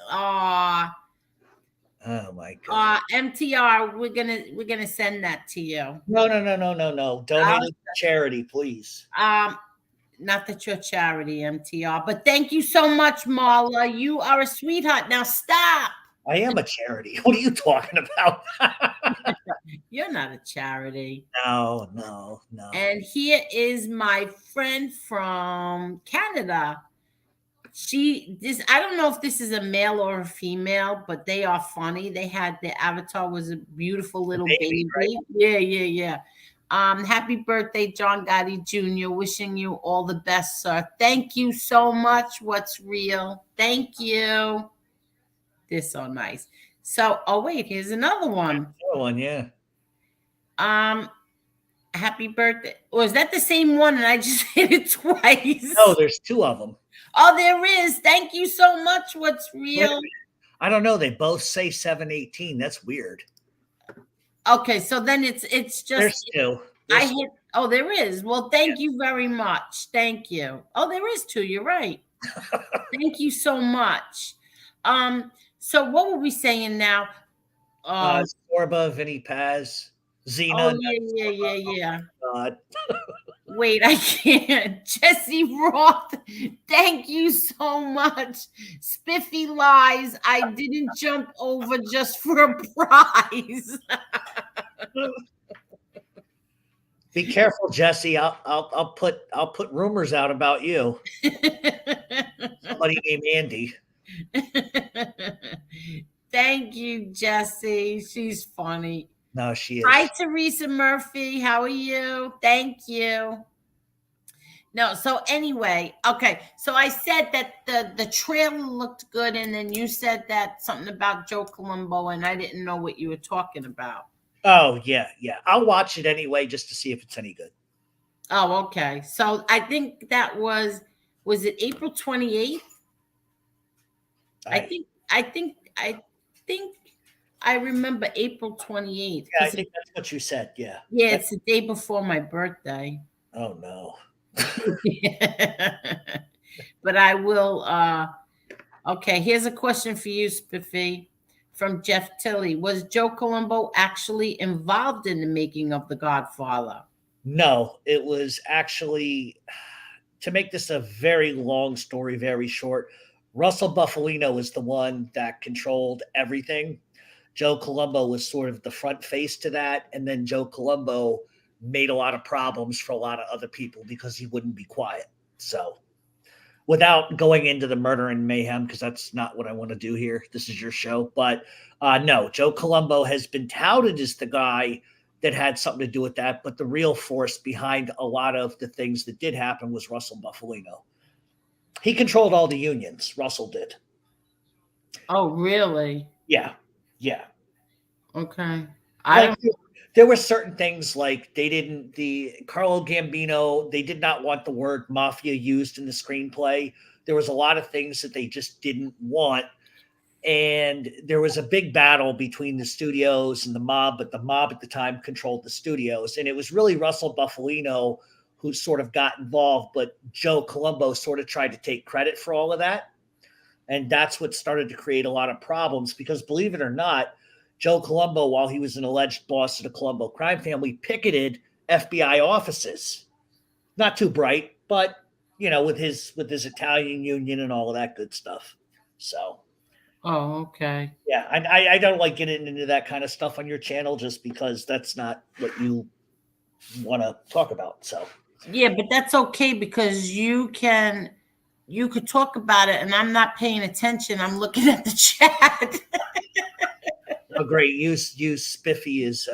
Oh my god. MTR, we're gonna send that to you. No. Donate it to charity, please. Not that you're charity, MTR, but thank you so much, Marla. You are a sweetheart. Now stop. I am a charity. What are you talking about? You're not a charity. No. And here is my friend from Canada. I don't know if this is a male or a female, but they are funny. They had their avatar was a beautiful The little baby, right? baby. Yeah, yeah, yeah. Happy birthday, John Gotti Jr. Wishing you all the best, sir. Thank you so much. What's real? Thank you. They're so nice. So, oh wait, here's another one. Another one, yeah. Um, happy birthday. Or is that the same one? And I just hit it No, twice. there's two of them. Oh, there is. Thank you so much. What's Wait a real? minute. I don't know. They both say 718. That's weird. Okay, so then it's just There's two. I There's hit. Oh, there is. Well, thank you very much. Thank you. Oh, there is two. You're right. Thank you so much. So what were we saying now? Um, Sorba, Vinny Paz, Xena. oh Not yeah, yeah, Sorba. yeah, yeah. God. Wait, I can't. Jesse Roth, thank you so much. Spiffy lies. I didn't jump over just for a prize. Be careful, Jesse. I'll put rumors out about you. Somebody named Andy. Thank you, Jesse. She's funny. No, she Hi, is. Teresa Murphy. How are you? Thank you. No, so anyway, okay. So I said that the trailer looked good, and then you said that something about Joe Colombo, and I didn't know what you were talking about. Oh yeah, yeah. I'll watch it anyway just to see if it's any good. Oh, okay. So I think that was it April 28th? I I think I think I remember April 28th Yeah, I because think that's what you said. Yeah. yeah, That- it's the day before my birthday. oh no. But I will okay, here's a question for you, Spiffy, from Jeff Tilley. Was Joe Colombo actually involved in the making of The Godfather? No, it was actually, to make this a very long story very short, Russell Buffalino is the one that controlled everything. Joe Colombo was sort of the front face to that, and then Joe Colombo made a lot of problems for a lot of other people because he wouldn't be quiet. So, without going into the murder and mayhem, because that's not what I want to do here. This is your show, but no, Joe Colombo has been touted as the guy that had something to do with that, but the real force behind a lot of the things that did happen was Russell Buffalino. He controlled all the unions. Russell did. Oh, really? Yeah, yeah. Okay. I Like don't there were certain things like the Carlo Gambino, they did not want the word mafia used in the screenplay. There was a lot of things that they just didn't want. And there was a big battle between the studios and the mob, but the mob at the time controlled the studios. And it was really Russell Buffalino who sort of got involved, but Joe Colombo sort of tried to take credit for all of that. And that's what started to create a lot of problems because, believe it or not, Joe Colombo, while he was an alleged boss of the Colombo crime family, picketed FBI offices. Not too bright, but with his Italian union and all of that good stuff. So Oh, okay. yeah, I don't like getting into that kind of stuff on your channel just because that's not what you want to talk about. So Yeah, but that's okay because you could talk about it and I'm not paying attention. I'm looking at the chat. oh, great, you Spiffy is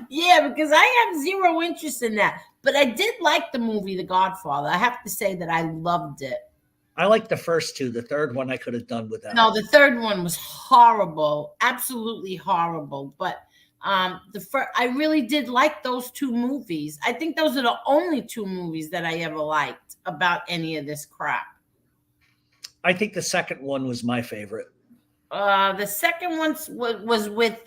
Yeah, because I have zero interest in that. But I did like the movie The Godfather. I have to say that I loved it. I like the first two. The third one I could have done without. No, the third one was horrible, absolutely horrible. But the first, I really did like those two movies. I think those are the only two movies that I ever liked about any of this crap. I think the second one was my favorite. The second one was with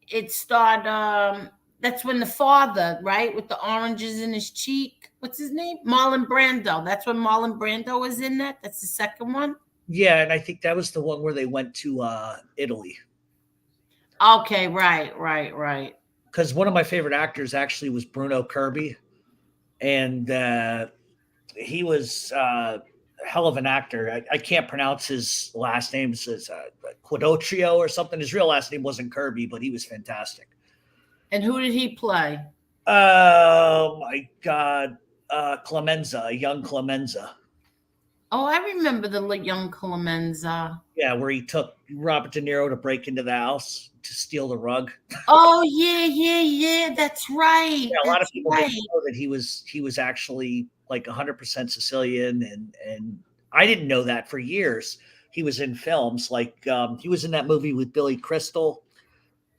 it starred that's when the father, right, with the oranges in his cheek. What's his name? Marlon Brando. That's when Marlon Brando was in that. That's the second one. Yeah, and I think that was the one where they went to Italy. Okay, right. Because one of my favorite actors actually was Bruno Kirby, and he was a hell of an actor. I can't pronounce his last name. It says Quadotrio or something. His real last name wasn't Kirby, but he was fantastic. And who did he play? Oh my God. Clemenza, young Clemenza. Oh, I remember the young Clemenza. Yeah, where he took Robert De Niro to break into the house to steal the rug. Oh yeah, yeah, yeah. That's right. Yeah, a lot of That's people didn't right. know that he was actually like 100% Sicilian, and I didn't know that for years. He was in films like he was in that movie with Billy Crystal.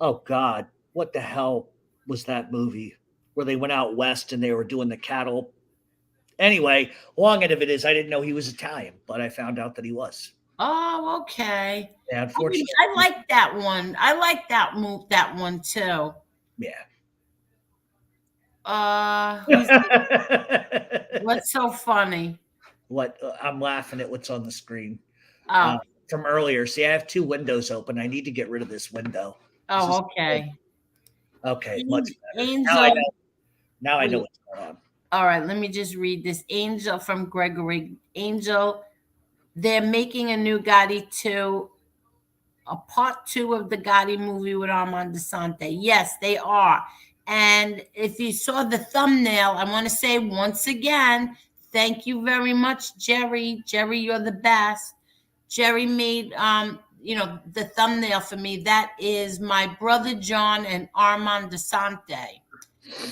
Oh God, what the hell was that movie where they went out west and they were doing the cattle? Anyway, long end of it is I didn't know he was Italian, but I found out that he was. Oh, okay. Yeah, I unfortunately, like that one. I like that one too. yeah. Who's what's so funny? What I'm laughing at what's on the screen uh, Oh, from earlier. See, I have two windows open. I need to get rid of this window. This is oh, okay. okay, much better. Now I Angel, know. Now I know wait. what's going on. All right, let me just read this. Angel from Gregory. Angel, they're making a new Gotti 2, a part 2 of the Gotti movie with Armand Desante. Yes, they are. And if you saw the thumbnail, I want to say once again, thank you very much, Jerry. Jerry, you're the best. Jerry made the thumbnail for me. That is my brother John and Armand Desante.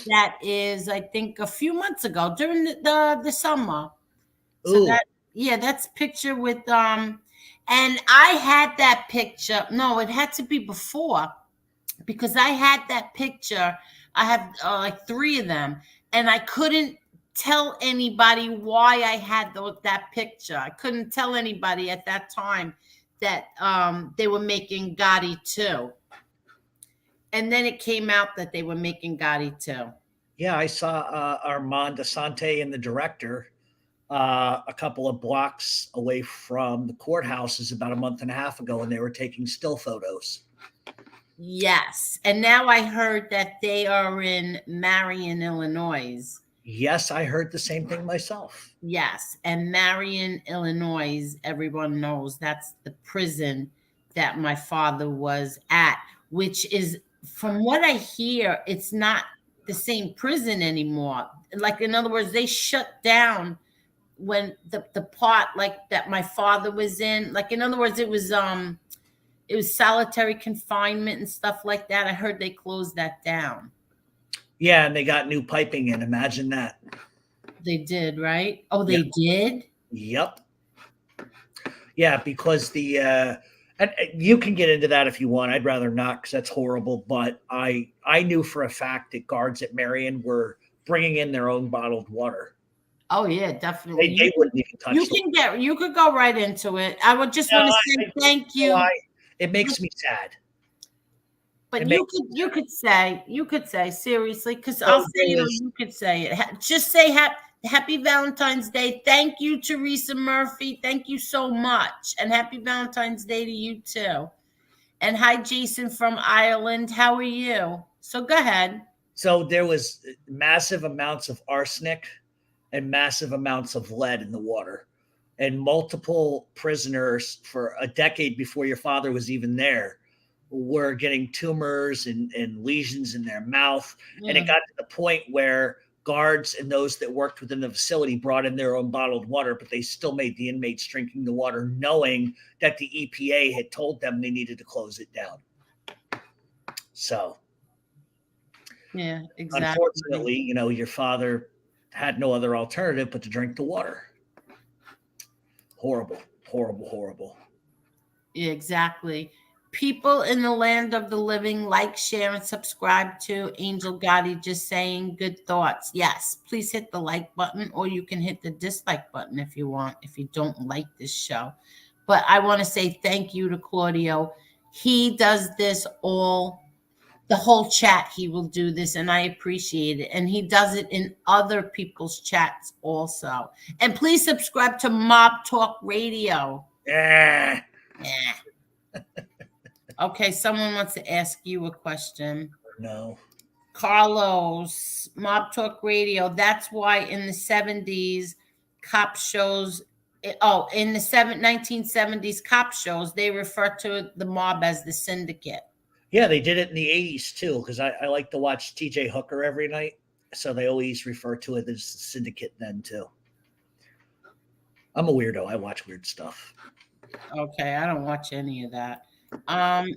That is, I think, a few months ago during the summer. So Ooh, that, yeah, that's picture with and I had that picture. No, it had to be before because I had that picture. I have like 3 of them, and I couldn't tell anybody why I had that picture. I couldn't tell anybody at that time that they were making Gotti 2. And then it came out that they were making Gotti 2. yeah, I saw Armand Asante and the director a couple of blocks away from the courthouses about a month and a half ago, and they were taking still photos. Yes. And now I heard that they are in Marion, Illinois. Yes, I heard the same thing myself. Yes. And Marion, Illinois, everyone knows that's the prison that my father was at, which is, from what I hear, it's not the same prison anymore. Like, in other words, they shut down when the part like that my father was in. Like, in other words, it was solitary confinement and stuff like that. I heard they closed that down. Yeah, and they got new piping in. Imagine that. They did, right? Oh, Yeah. they did? Yep. Yeah, because and you can get into that if you want. I'd rather not because that's horrible. But I knew for a fact that guards at Marion were bringing in their own bottled water. Oh yeah, definitely. They wouldn't even touch. You could go right into it. I would just No, want to say thank you. It makes me sad. But you could say seriously, because I'll say it or you could say it. Just say happy Valentine's Day. Thank you, Teresa Murphy. Thank you so much. And happy Valentine's Day to you too. And hi, Jason from Ireland. How are you? So go ahead. So there was massive amounts of arsenic and massive amounts of lead in the water. And multiple prisoners for a decade before your father was even there were getting tumors and lesions in their mouth. And it got to the point where guards and those that worked within the facility brought in their own bottled water, but they still made the inmates drinking the water, knowing that the EPA had told them they needed to close it down. So, yeah, exactly. Unfortunately, your father had no other alternative but to drink the water. Horrible, horrible, horrible. Yeah, exactly. People in the land of the living, like, share, and subscribe to Angel Gotti. Just saying good thoughts. Yes, please hit the like button, or you can hit the dislike button if you want, if you don't like this show. But I want to say thank you to Claudio. He does this the whole chat. He will do this, and I appreciate it. And he does it in other people's chats also. And please subscribe to Mob Talk Radio. Yeah. Okay, someone wants to ask you a question. No. Carlos, Mob Talk Radio. That's why in the 70s, cop shows, in the 1970s cop shows, they refer to the mob as the syndicate. Yeah, they did it in the 80s too, because I like to watch TJ Hooker every night. So they always refer to it as syndicate then too. I'm a weirdo. I watch weird stuff. Okay, I don't watch any of that. Um,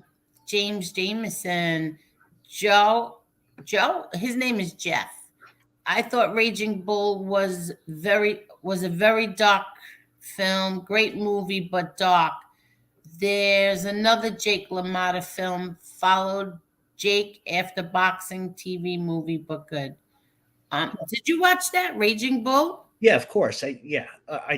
James Jameson, Joe, his name is Jeff. I thought Raging Bull was a very dark film, great movie, but dark. There's another Jake LaMotta film, followed Jake after boxing TV movie, but good. Did you watch that Raging Bull? Yeah, of course. I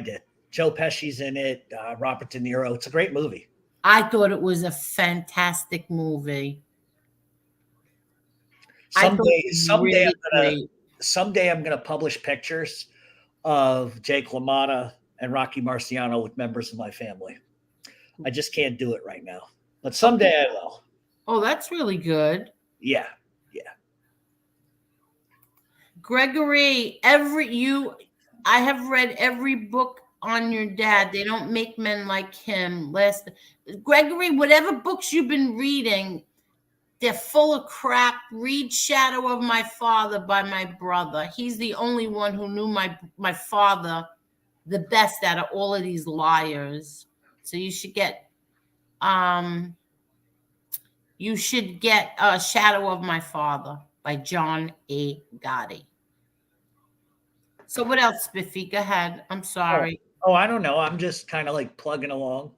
did. Joe Pesci's in it. Robert De Niro. It's a great movie. I thought it was a fantastic movie. I thought it Someday, was someday really I'm gonna great. someday I'm gonna publish pictures of Jake LaMotta and Rocky Marciano with members of my family. I just can't do it right now, but someday I will. Oh, that's really good. Yeah, yeah. Gregory, I have read every book on your dad. They don't make men like him. Gregory, whatever books you've been reading, they're full of crap. Read Shadow of My Father by my brother. He's the only one who knew my father the best out of all of these liars. So um you should get Shadow of My Father by John A. Gotti. So what else, Spiffy? Go ahead. I'm Oh, sorry. I don't know. I'm just kind of like plugging along.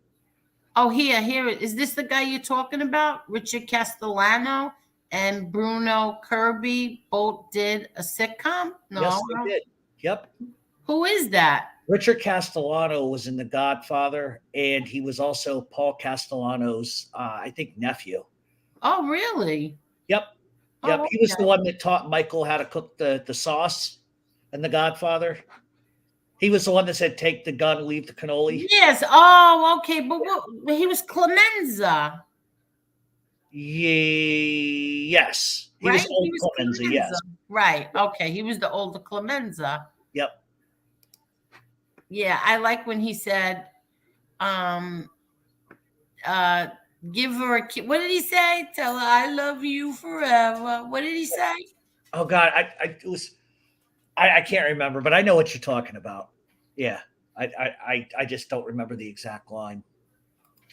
Oh, here. Is this the guy you're talking about? Richard Castellano and Bruno Kirby both did a sitcom? Yes, No. they did. Yep. Who is that? Richard Castellano was in The Godfather, and he was also Paul Castellano's, I think, nephew. Oh, really? Yep. Yep. Oh, He was the okay. one that taught Michael how to cook the sauce in The Godfather. He was the one that said, "Take the gun, leave the cannoli." Yes. Oh, okay. But he was Clemenza, Yes, he right? was He old was Clemenza. Clemenza. Yes. Right. Okay. He was the older Clemenza. Yep. Yeah, I like when he said, um, uh, give her a kiss. What did he say? Tell her I love you forever. What did he say? Oh God, I can't remember, but I know what you're talking about. Yeah, I just don't remember the exact line.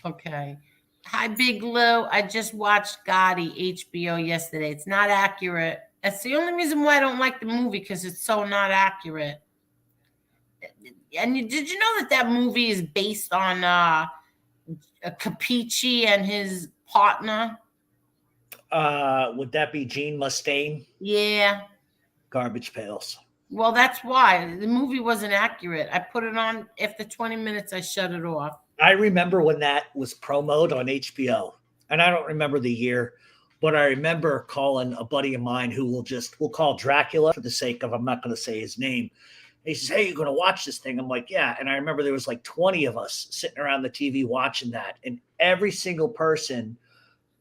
Okay. Hi, Big Lou. I just watched Gotti HBO yesterday. It's not accurate. That's the only reason why I don't like the movie because it's so not accurate. And did you know that movie is based on Capici and his partner? Would that be Gene Mustaine? Yeah. Garbage pails. Well, that's why the movie wasn't accurate. I put it on after 20 minutes. I shut it off. I remember when that was promoted on HBO, and I don't remember the year, but I remember calling a buddy of mine who we'll call Dracula for the sake of I'm not going to say his name. He says, "Hey, you're going to watch this thing?" I'm like, "Yeah." And I remember there was like 20 of us sitting around the TV watching that, and every single person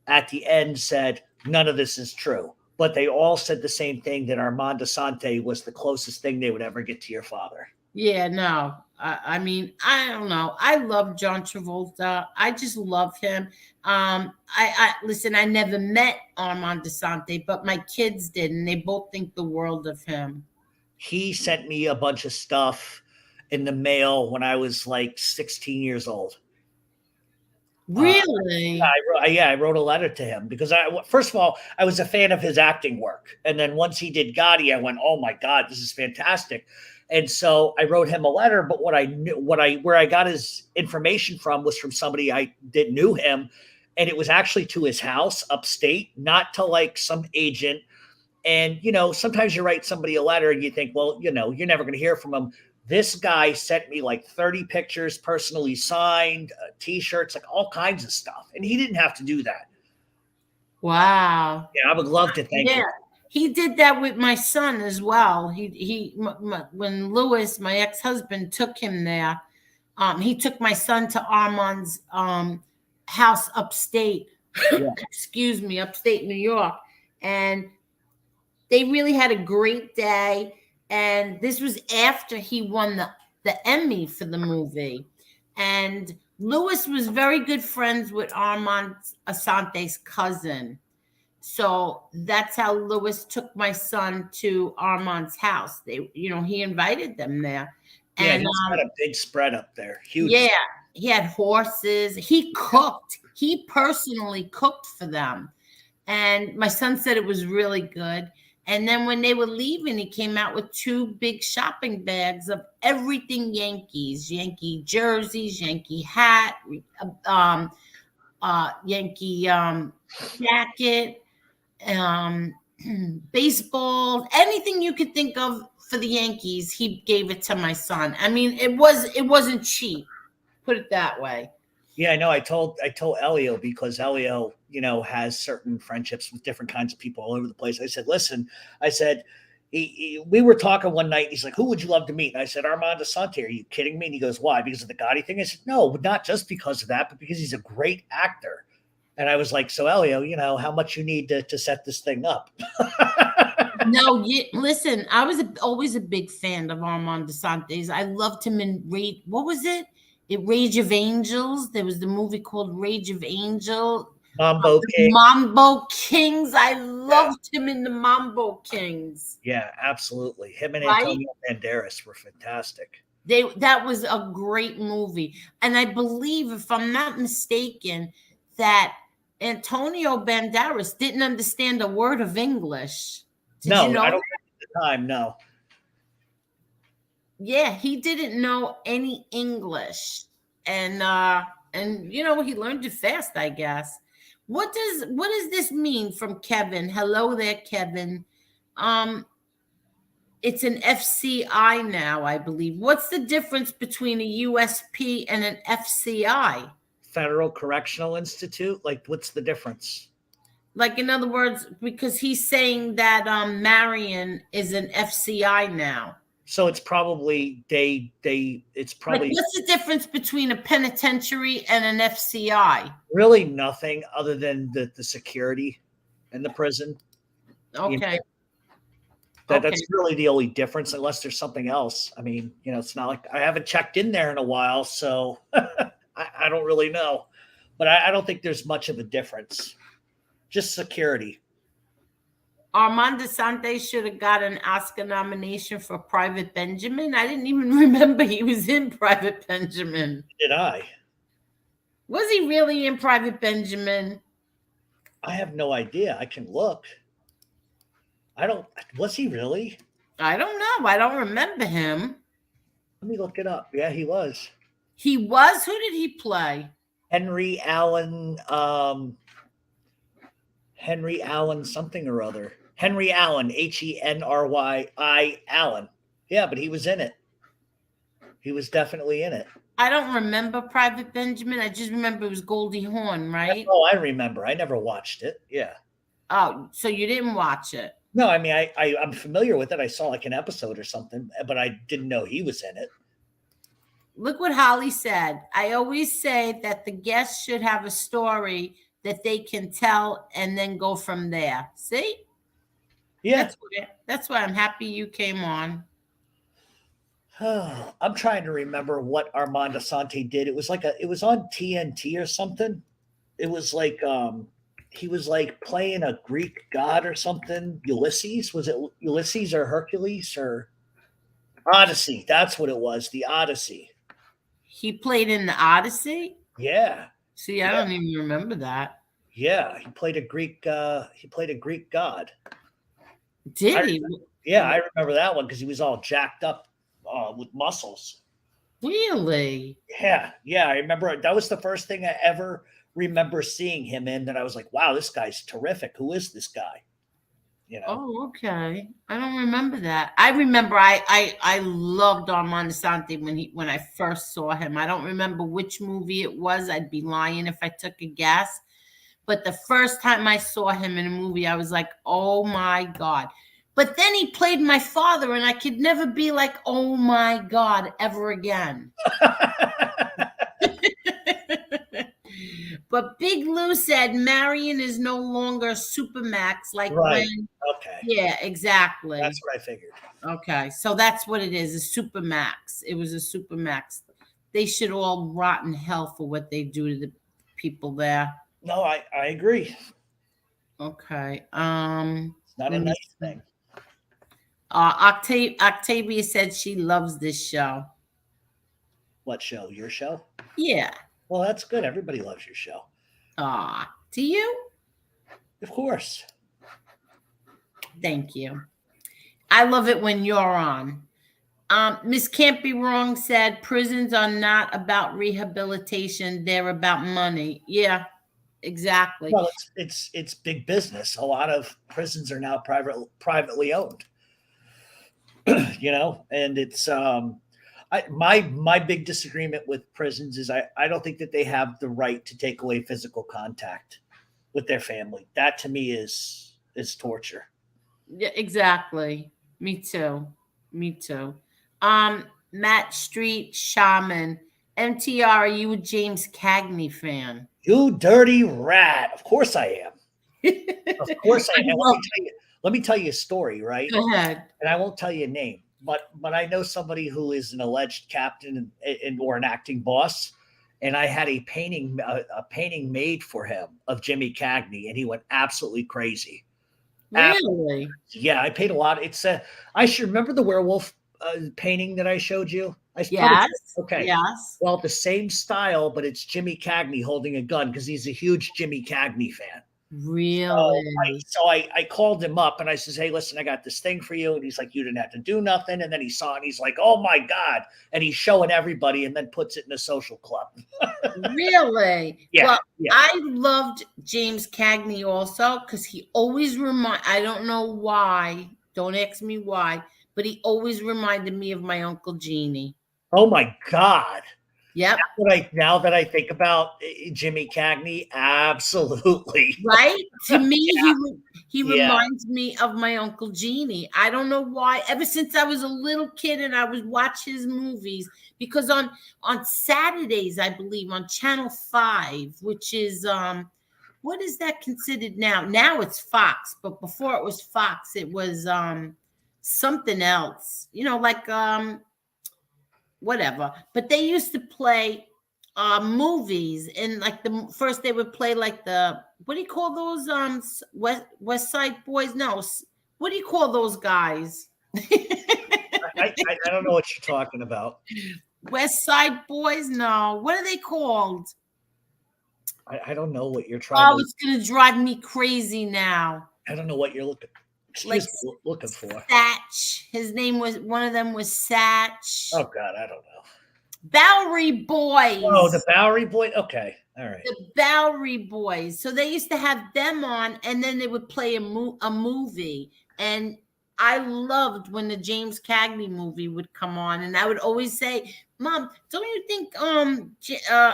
at the end said, "None of this is true." But they all said the same thing, that Armand Asante was the closest thing they would ever get to your father. Yeah, no. I mean, I don't know. I love John Travolta. I just love him. I listen. I never met Armand Asante, but my kids did, and they both think the world of him. He sent me a bunch of stuff in the mail when I was like 16 years old. Really? I wrote a letter to him because first of all, I was a fan of his acting work. And then once he did Gotti, I went, "Oh my God, this is fantastic." And so I wrote him a letter, but where I got his information from was from somebody I didn't knew him. And it was actually to his house upstate, not to like some agent. And, sometimes you write somebody a letter and you think, well, you're never going to hear from them. This guy sent me like 30 pictures, personally signed, T-shirts, like all kinds of stuff. And he didn't have to do that. Wow. Yeah, I would love to thank you. He did that with my son as well. When Louis, my ex-husband, took him there, he took my son to Armand's house upstate. Yeah. Excuse me, upstate New York, and they really had a great day. And this was after he won the Emmy for the movie. And Louis was very good friends with Armand Asante's cousin. So that's how Lewis took my son to Armand's house. He invited them there. Yeah, And he's got a big spread up there. Huge. yeah, he had horses. He cooked. He personally cooked for them. And my son said it was really good. And then when they were leaving, he came out with two big shopping bags of everything Yankees, Yankee jerseys, Yankee hat, um, Yankee jacket, um, baseball, anything you could think of for the Yankees. He gave it to my son. I mean, it wasn't cheap. Put it that way. Yeah, I know. I told Elio because Elio, has certain friendships with different kinds of people all over the place. I said, listen, I said, we were talking one night. He's like, who would you love to meet? And I said, Armand Asante. Are you kidding me? And he goes, why? Because of the Gotti thing? I said, no, not just because of that, but because he's a great actor. And I was like, so Elio, how much you need to set this thing up? No, listen, I was always a big fan of Armand DeSantis. I loved him in what was it? Rage of Angels. There was the movie called Rage of Angel. Mambo King. Mambo Kings. I Yeah. loved him in the Mambo Kings. Yeah, absolutely. Him and Right? Antonio Banderas were fantastic. That was a great movie. And I believe, if I'm not mistaken, that Antonio Banderas didn't understand a word of English. Did you know I that? don't think at the time, no. Yeah, he didn't know any English. And he learned it fast, I guess. What does this mean from Kevin? Hello there, Kevin. Um it's an FCI now, I believe. What's the difference between a USP and an FCI? Federal Correctional Institute. Like, what's the difference? Like, in other words, because he's saying that Marion is an FCI now. So it's probably it's Like, probably what's the difference between a penitentiary and an FCI? really nothing other than the security in the prison. Okay. That's really the only difference, unless there's something else. I mean, it's not like I haven't checked in there in a while, so I don't really know. But I don't think there's much of a difference. Just security. Armand DeSantis should have got an Oscar nomination for Private Benjamin. I didn't even remember he was in Private Benjamin. Did I? Was he really in Private Benjamin? I have no idea. I can look. Was he really? I don't know. I don't remember him. Let me look it up. Yeah, he was. He was? Who did he play? Henry Allen, something or other. Henry Allen, Henryi Allen. Yeah, but he was in it. He was definitely in it. I don't remember Private Benjamin. I just remember it was Goldie Hawn, right? Oh, I remember. I never watched it. Yeah. Oh, so you didn't watch it? No, I mean, I'm familiar with it. I saw like an episode or something, but I didn't know he was in it. Look what Holly said. I always say that the guests should have a story that they can tell and then go from there. See? Yeah. That's why I'm happy you came on. I'm trying to remember what Armand Asante did. It was on TNT or something. It was like he was like playing a Greek god or something. Ulysses? Was it Ulysses or Hercules or Odyssey? That's what it was. The Odyssey. He played in the Odyssey? Yeah. See, I don't even remember that. Yeah, he played a Greek god. Did he? Yeah, I remember that one because he was all jacked up with muscles. Really? Yeah, I remember that was the first thing I ever remember seeing him in that I was like, wow, this guy's terrific. Who is this guy? Oh, okay. I don't remember that. I remember I loved Armand Asante when I first saw him. I don't remember which movie it was. I'd be lying if I took a guess. But the first time I saw him in a movie, I was like, oh my God. But then he played my father, and I could never be like, oh my God, ever again. But Big Lou said Marion is no longer Supermax like right. when. Okay. Yeah, exactly. That's what I figured. Okay, so that's what it is, a Supermax. It was a Supermax. They should all rot in hell for what they do to the people there. No, I agree. Okay. It's not a Let me nice see. thing. Octavia said she loves this show. What show? Your show? Yeah. Well, that's good. Everybody loves your show. To you? Of course. Thank you. I love it when you're on. Miss Can't Be Wrong said prisons are not about rehabilitation, they're about money. Yeah, exactly. Well, it's big business. A lot of prisons are now privately owned. And it's my big disagreement with prisons is I don't think that they have the right to take away physical contact with their family. That to me is torture. Yeah, exactly. Me too. Me too. Matt Street Shaman. MTR, are you a James Cagney fan? You dirty rat. Of course I am. Of course I I am. love. Let me tell you a story, right? Go ahead. And I won't tell you a name, but I know somebody who is an alleged captain or an acting boss, and I had a painting made for him of Jimmy Cagney, and he went absolutely crazy. Really? Yeah, I paid a lot. I should remember the werewolf painting that I showed you. I probably Yes. okay. Yes. Well, the same style, but it's Jimmy Cagney holding a gun because he's a huge Jimmy Cagney fan. Really? I called him up and I says, "Hey, listen, I got this thing for you." And he's like, "You didn't have to do nothing." And then he saw it and he's like, "Oh my god!" And he's showing everybody and then puts it in a social club. Really? Yeah, Well, yeah. I loved James Cagney also because he always I don't know why, don't ask me why, but he always reminded me of my Uncle Jeannie. Oh my god. Yep. Now that I think about Jimmy Cagney, absolutely. Right? To me, he Yeah. reminds me of my Uncle Jeannie. I don't know why. Ever since I was a little kid and I would watch his movies, because on Saturdays, I believe, on Channel 5, which is what is that considered now? Now it's Fox, but before it was Fox, it was something else. Like whatever. But they used to play movies, and like first they would play like the, what do you call those West Side Boys? No, what do you call those guys? I don't know what you're talking about. West Side Boys? No, what are they called? I don't know what you're trying Oh, to. it's gonna drive me crazy now. I don't know what you're Like looking for. Satch. His name was, one of them was Satch. Oh God, I don't know. Bowery Oh, the Boys. Bowery Boy. Okay, all right. The Bowery Boys. So they used to have them on, and then they would play a movie. And I loved when the James Cagney movie would come on, and I would always say, "Mom, don't you think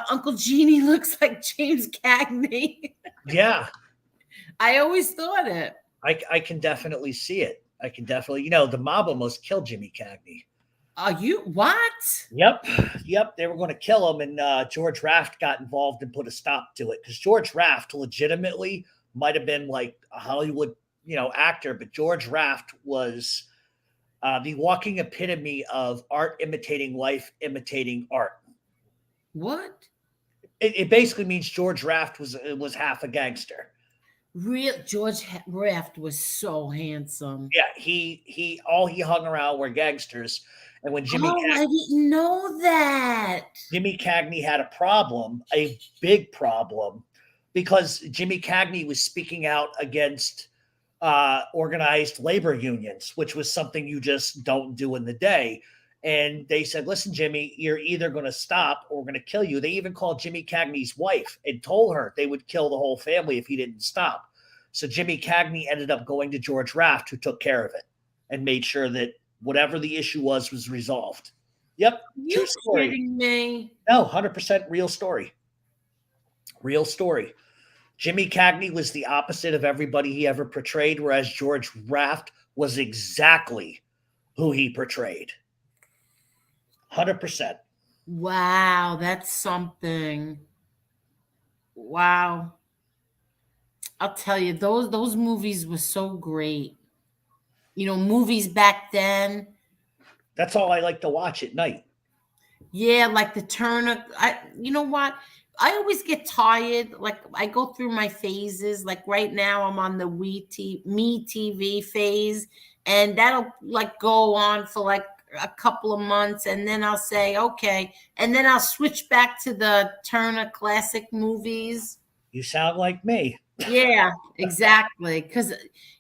Uncle Jeannie looks like James Cagney?" Yeah, I always thought it. I can definitely see it. I can definitely, the mob almost killed Jimmy Cagney. Are you what? Yep, yep. They were going to kill him, and George Raft got involved and put a stop to it because George Raft legitimately might have been like a Hollywood, actor, but George Raft was the walking epitome of art imitating life, imitating art. What? It basically means George Raft was half a gangster. Real George Raft was so handsome. Yeah, he hung around were gangsters, and when Oh, I didn't know that. Jimmy Cagney had a big problem, because Jimmy Cagney was speaking out against organized labor unions, which was something you just don't do in the day. And they said, "Listen, Jimmy, you're either going to stop or we're going to kill you." They even called Jimmy Cagney's wife and told her they would kill the whole family if he didn't stop. So Jimmy Cagney ended up going to George Raft, who took care of it and made sure that whatever the issue was resolved. Yep, You kidding me? No, 100% real story. Real story. Jimmy Cagney was the opposite of everybody he ever portrayed, whereas George Raft was exactly who he portrayed. 100%. Wow, that's something. Wow. I'll tell you, those movies were so great. Movies back then. That's all I like to watch at night. Yeah, like the Turner. You know what? I always get tired. Like I go through my phases. Like right now, I'm on the Me TV phase, and that'll like go on for like a couple of months, and then I'll say okay, and then I'll switch back to the Turner classic movies. You sound like me. Yeah, exactly. Because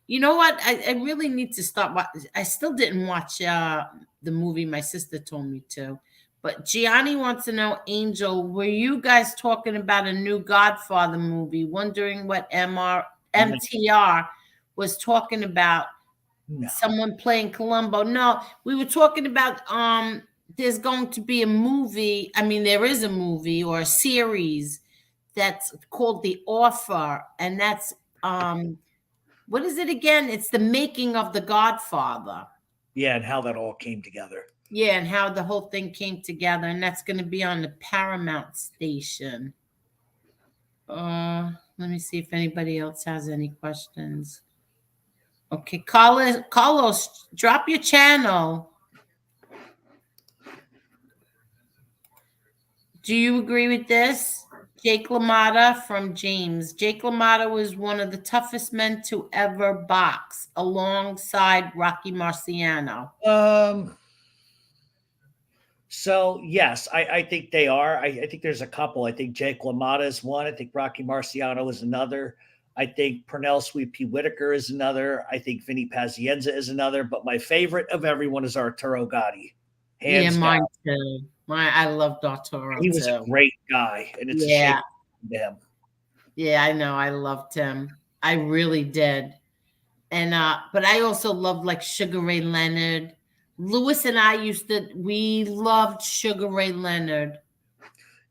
you know what, I really need to stop. I still didn't watch the movie. My sister told me to. But Gianni wants to know, Angel, were you guys talking about a new Godfather movie? Wondering what No, MTR was talking about. no. Someone playing Columbo. No, we were talking about there's going to be a movie. I mean, there is a movie or a series that's called The Offer, and that's what is it again? It's the making of The Godfather. Yeah, and how that all came together. Yeah, and how the whole thing came together, and that's going to be on the Paramount station. Let me see if anybody else has any questions. Okay, Carlos, drop your channel. Do you agree with this? Jake LaMotta from James. Jake LaMotta was one of the toughest men to ever box alongside Rocky Marciano. Um, so yes, I think they are. I think there's a couple. I think Jake LaMotta is one. I think Rocky Marciano is another. I think Pernell Sweet Pea Whitaker is another. I think Vinny Pazienza is another. But my favorite of everyone is Arturo Gotti, Yeah, hands mine down. too. I love Arturo He was a too. great guy, and it's a shame Yeah, to him. yeah, I know. I loved him. I really did. And but I also loved like Sugar Ray Leonard. Lewis and I we loved Sugar Ray Leonard.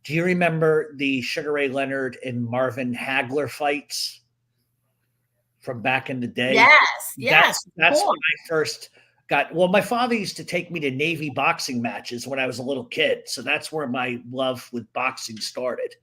Do you remember the Sugar Ray Leonard and Marvin Hagler fights from back in the day? Yes, yes, of That's course. when I first got. Well, my father used to take me to Navy boxing matches when I was a little kid, so that's where my love with boxing started.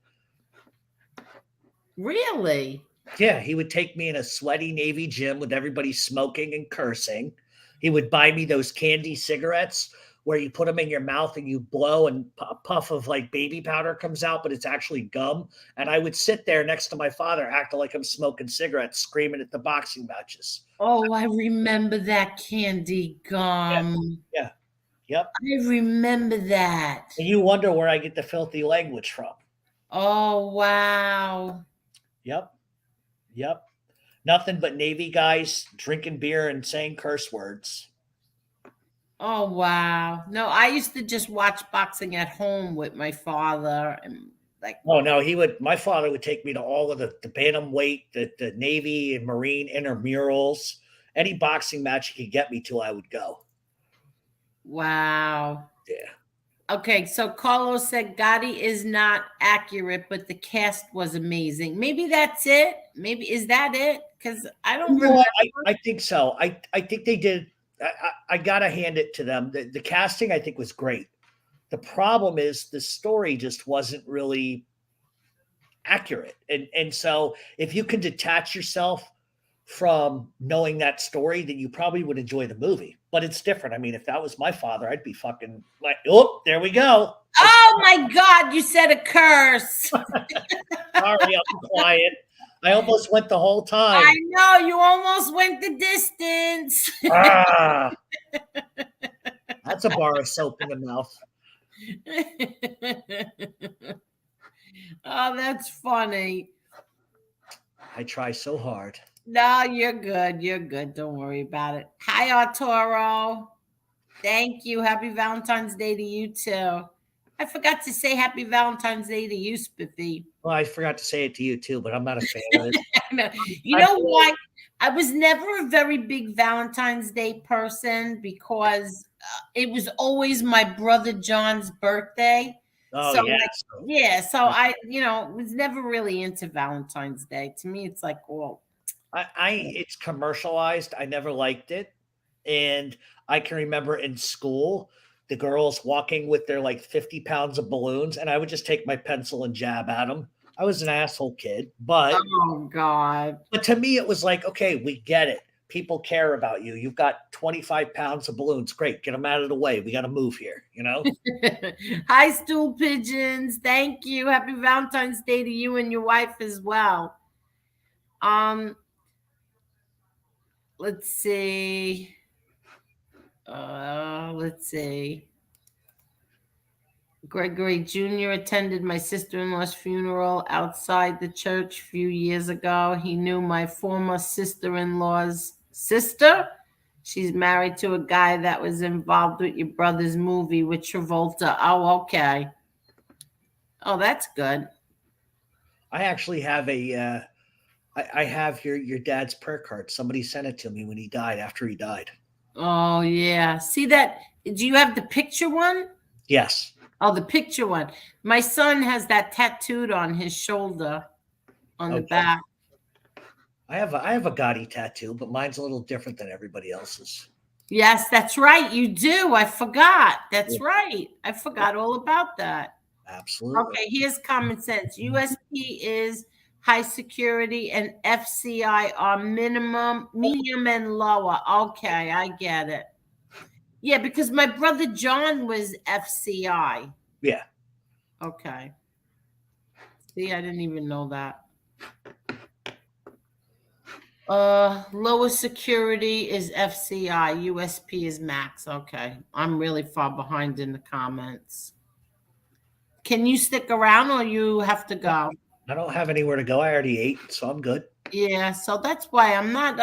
Really? Yeah, he would take me in a sweaty Navy gym with everybody smoking and cursing. He would buy me those candy cigarettes where you put them in your mouth and you blow and a puff of like baby powder comes out, but it's actually gum. And I would sit there next to my father, acting like I'm smoking cigarettes, screaming at the boxing matches. Oh, I remember that candy Yeah, gum. yeah, yep. I remember that. And you wonder where I get the filthy language from. Oh, wow. Yep, yep. Nothing but Navy guys drinking beer and saying curse words. Oh, wow. No, I used to just watch boxing at home with my father and like, Oh no, he would. My father would take me to all of the bantamweight, the Navy and Marine intramurals, any boxing match he could get me to, I would go. wow. Yeah. Okay, so Carlos said Gotti is not accurate, but the cast was amazing. Maybe that's it. Maybe is that it? Because I don't You know remember. what? I think so. I think they did. I gotta hand it to them. The casting I think was great. The problem is the story just wasn't really accurate, and so if you can detach yourself from knowing that story, then you probably would enjoy the movie. But it's different. I mean, if that was my father, I'd be fucking like, oh, there we go. Oh my God, you said a curse. Sorry, I'm quiet. I almost went the whole time. I know you almost went the distance. Ah, that's a bar of soap in the mouth. Oh, that's funny. I try so hard. No, you're good. You're good. Don't worry about it. Hi, Arturo. Thank you. Happy Valentine's Day to you too. I forgot to say Happy Valentine's Day to you, Spiffy. Well, I forgot to say it to you too, but I'm not a fan of it. You know why? I was never a very big Valentine's Day person because it was always my brother John's birthday. Oh So yeah. like, yeah, so I, was never really into Valentine's Day. To me, it's like, well, It's commercialized. I never liked it. And I can remember in school, the girls walking with their like 50 pounds of balloons, and I would just take my pencil and jab at them. I was an asshole kid, but oh God. to me, it was like, okay, we get it. people care about you. You've got 25 pounds of balloons. Great. Get them out of the way. We got to move here, you know? Hi, stool pigeons. Thank you. Happy Valentine's Day to you and your wife as well. Um, let's see. Let's see. Gregory Jr. attended my sister-in-law's funeral outside the church a few years ago. He knew my former sister-in-law's sister. She's married to a guy that was involved with your brother's movie with Travolta. Oh, okay. Oh, that's good. I actually have I have your dad's prayer card. Somebody sent it to me when he died, after he died. Oh, yeah. See that? Do you have the picture one? Yes. Oh, the picture one. My son has that tattooed on his shoulder on the Okay. back. I have a Gotti tattoo, but mine's a little different than everybody else's. Yes, that's right. You do. I forgot. That's Yeah. right. I forgot all about that. Absolutely. Okay, here's common sense. USP is high security and FCI are medium and lower. Okay, I get it. Yeah, because my brother John was FCI. Yeah. Okay. See, I didn't even know that. Lower security is FCI, USP is max. Okay. I'm really far behind in the comments. Can you stick around or you have to go? I don't have anywhere to go. I already ate, so I'm good. Yeah, so that's why I'm not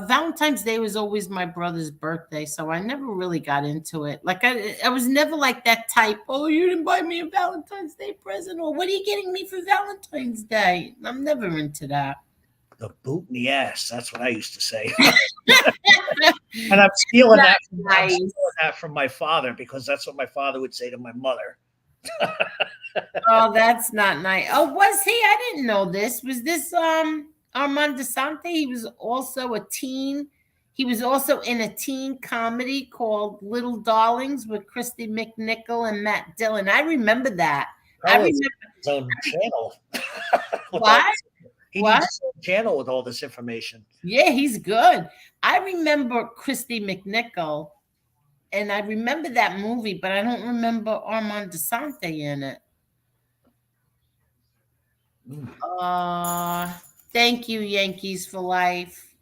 Valentine's Day was always my brother's birthday, so I never really got into it. Like I was never like that type, oh, you didn't buy me a Valentine's Day present, or what are you getting me for Valentine's Day? I'm never into that. The boot in the ass. That's what I used to say. And I'm stealing that. I'm stealing that from my father, because that's what my father would say to my mother. Oh, that's not nice. Oh, was he? I didn't know this. Was this Armand DeSante? He was also a teen. He was also in a teen comedy called Little Darlings with Christy McNichol and Matt Dillon. I remember that. I Probably remember his own channel. what? He What? needs his own channel with all this information. Yeah, he's good. I remember Christy McNichol, and I remember that movie, but I don't remember Armand DeSante in it. Thank you, Yankees for life.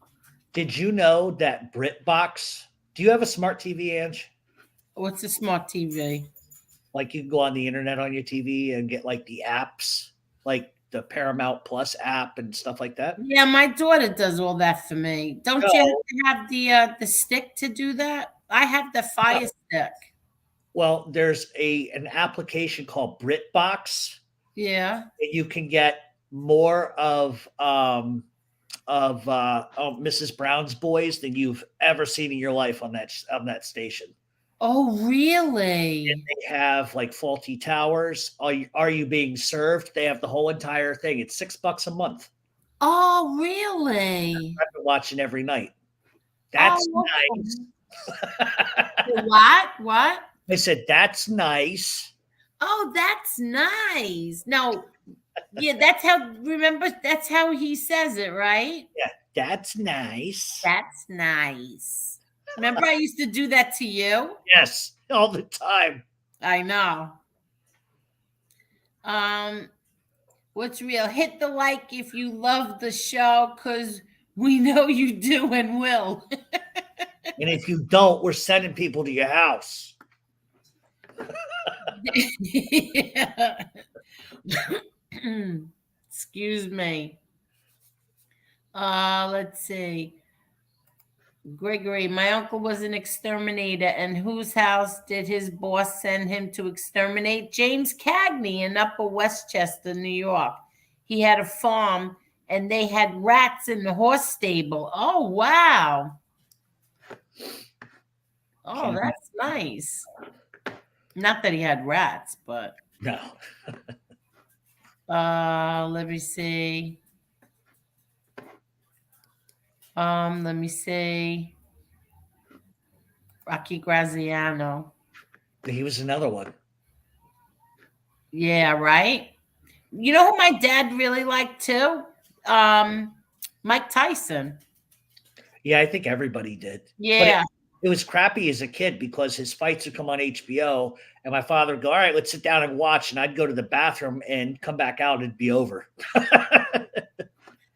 Did you know that BritBox? Do you have a smart TV, Ange? What's a smart TV? Like, you can go on the internet on your TV and get like the apps, like the Paramount Plus app and stuff like that. Yeah, my daughter does all that for me. Don't you have to have the stick to do that? I have the Fire Stick. Well, there's an application called BritBox. Yeah. And you can get more of Mrs. Brown's Boys than you've ever seen in your life on that station. Oh, really? And they have like Faulty Towers. Are you being served? They have the whole entire thing. It's $6 a month. Oh, really? I've been watching every night. That's nice. What? I said, that's nice. Oh, that's nice. No, yeah, that's how he says it, right? Yeah, that's nice. That's nice. Remember I used to do that to you? Yes, all the time. I know. What's real? Hit the like if you love the show, because we know you do and will. And if you don't, we're sending people to your house. Excuse me. Let's see. Gregory, my uncle was an exterminator, and whose house did his boss send him to exterminate? James Cagney in Upper Westchester, New York. He had a farm, and they had rats in the horse stable. Oh, wow. Oh, that's nice. Not that he had rats, but no. Let me see. Let me see. Rocky Graziano. He was another one. Yeah, right. You know who my dad really liked too? Mike Tyson. Yeah, I think everybody did. But Yeah. it was crappy as a kid because his fights would come on HBO, and my father would go, "All right, let's sit down and watch." And I'd go to the bathroom and come back out, and it'd be over.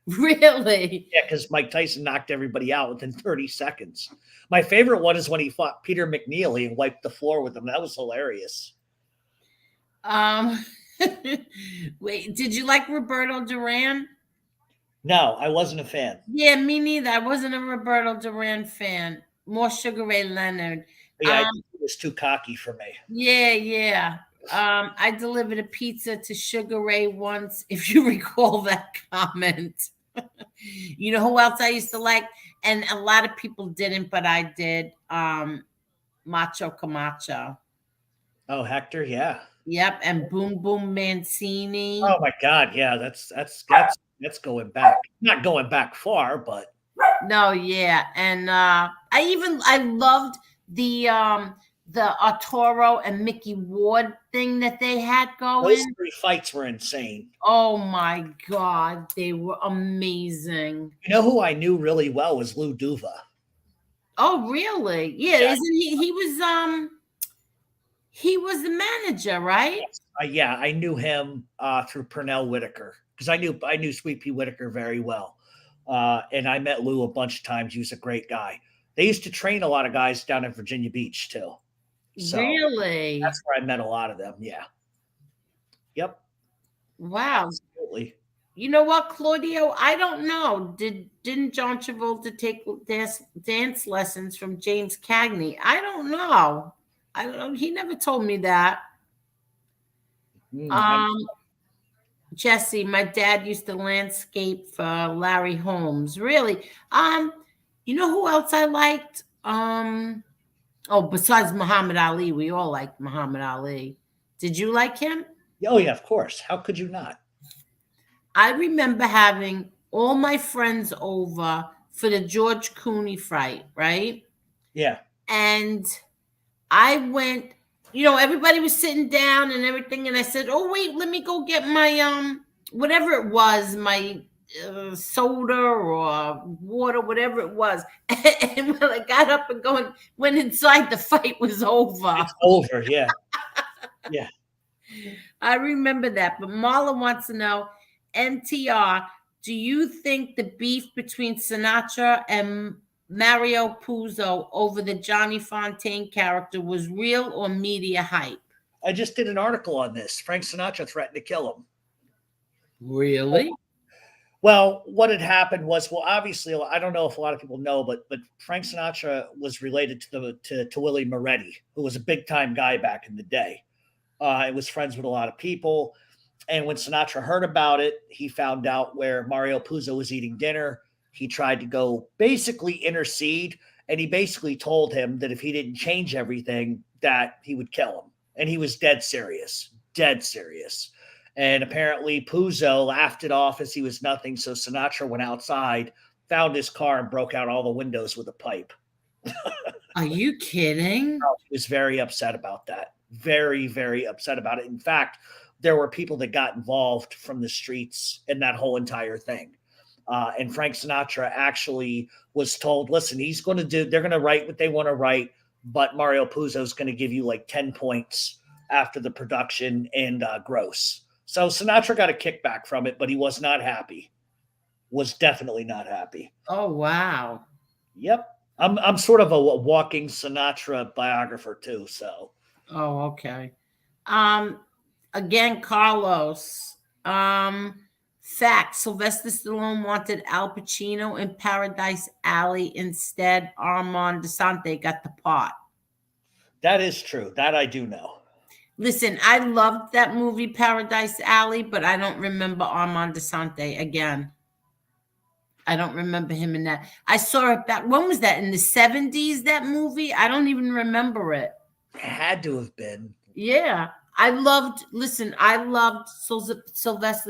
Really? Yeah, because Mike Tyson knocked everybody out within 30 seconds. My favorite one is when he fought Peter McNeely and wiped the floor with him. That was hilarious. Um, wait, did you like Roberto Duran? No, I wasn't a fan. Yeah, me neither. I wasn't a Roberto Duran fan. More Sugar Ray Leonard. But yeah, Um, it was too cocky for me. yeah, yeah. I delivered a pizza to Sugar Ray once, if you recall that comment. You know who else I used to like? And a lot of people didn't, but I did. Macho Camacho. Oh, Hector, yeah. Yep, and Boom Boom Mancini. Oh my God, yeah. That's going back. Not going back far, but No, yeah, and I loved the Arturo and Mickey Ward thing that they had those going. three fights were insane. Oh my God, they were amazing. You know who I knew really well was Lou Duva. Oh, really? Yeah, Yeah, isn't he was the manager, right? yeah, I knew him through Pernell Whitaker because I knew Sweet Pea Whitaker very well, and I met Lou a bunch of times. He was a great guy. They used to train a lot of guys down in Virginia Beach too, so Really? that's where I met a lot of them. Yeah, yep, Wow. absolutely. You know what, Claudio? I don't know. Didn't John Travolta take dance lessons from James Cagney? I don't know. I don't know. He never told me that. I'm Um, Jesse, my dad used to landscape for Larry Holmes. Really? You know who else I liked? Oh, besides Muhammad Ali, we all liked Muhammad Ali. Did you like him? Oh yeah, of course. How could you not? I remember having all my friends over for the George Clooney fight, right? Yeah, And I went, everybody was sitting down and everything, and I said, "Oh wait, let me go get my whatever it was, my soda or water, whatever it was." And when I got up and went inside, the fight was over. it's over. Yeah, yeah. I remember that. But Marla wants to know, NTR, do you think the beef between Sinatra and Mario Puzo over the Johnny Fontaine character was real or media hype? I just did an article on this. Frank Sinatra threatened to kill him. Really? Well, what had happened was, well, obviously, I don't know if a lot of people know, but Frank Sinatra was related to Willie Moretti, who was a big time guy back in the day. It was friends with a lot of people, and when Sinatra heard about it, he found out where Mario Puzo was eating dinner. He tried to go basically intercede, and he basically told him that if he didn't change everything, that he would kill him. And he was dead serious, dead serious. And apparently Puzo laughed it off as he was nothing. So Sinatra went outside, found his car, and broke out all the windows with a pipe. Are you kidding? He was very upset about that. Very, very upset about it. In fact, there were people that got involved from the streets in that whole entire thing. And Frank Sinatra actually was told, listen, they're going to write what they want to write, but Mario Puzo is going to give you like 10 points after the production and gross. So Sinatra got a kickback from it, but he was not happy. Was definitely not happy. Oh, wow. Yep. I'm sort of a walking Sinatra biographer too, so. Oh, okay. Again, Carlos. Fact: Sylvester Stallone wanted Al Pacino in Paradise Alley instead. Armand Desante got the part. That is true. That I do know. Listen, I loved that movie Paradise Alley, but I don't remember Armand Desante again. I don't remember him in that. I saw it back. When was that? In the 70s, that movie? I don't even remember it. It had to have been. Yeah. I loved Sylvester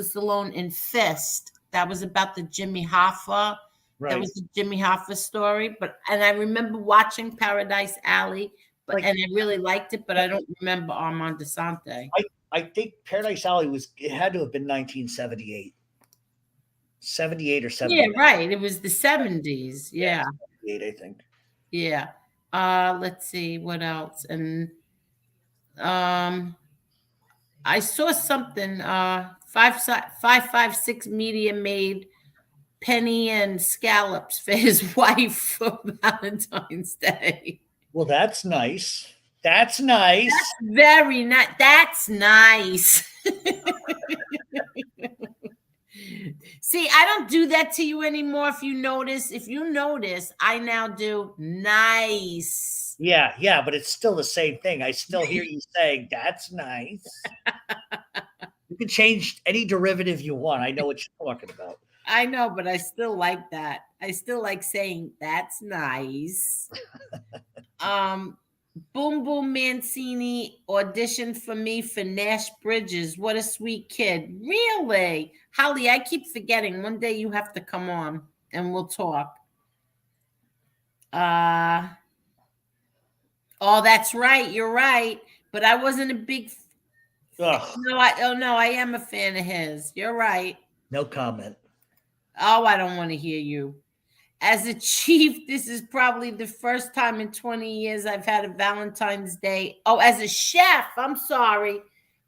Stallone in Fist. That was about the Jimmy Hoffa. Right. That was the Jimmy Hoffa story. And I remember watching Paradise Alley, and I really liked it, but I don't remember Armand Desante. I think Paradise Alley it had to have been 1978. 78 or Yeah, 79. right. It was the 70s. Yeah, Yeah. 78, I think. Yeah. Let's see what else. And um I saw something 556 Media made penny and scallops for his wife for Valentine's Day. Well, that's nice. That's nice. Very nice. That's nice. See, I don't do that to you anymore. If you notice, I now do nice. Yeah, yeah, but it's still the same thing. I still hear you saying that's nice. You can change any derivative you want. I know what you're talking about. I know, but I still like that. I still like saying that's nice. Um, Boom Boom Mancini auditioned for me for Nash Bridges. What a sweet kid. Really? Holly, I keep forgetting. One day you have to come on and we'll talk. Uh oh, that's right. You're right. But I wasn't a big Ugh, no, I am a fan of his. You're right. no comment. Oh, I don't want to hear you. As a chief, this is probably the first time in 20 years I've had a Valentine's Day. Oh, as a chef, I'm sorry.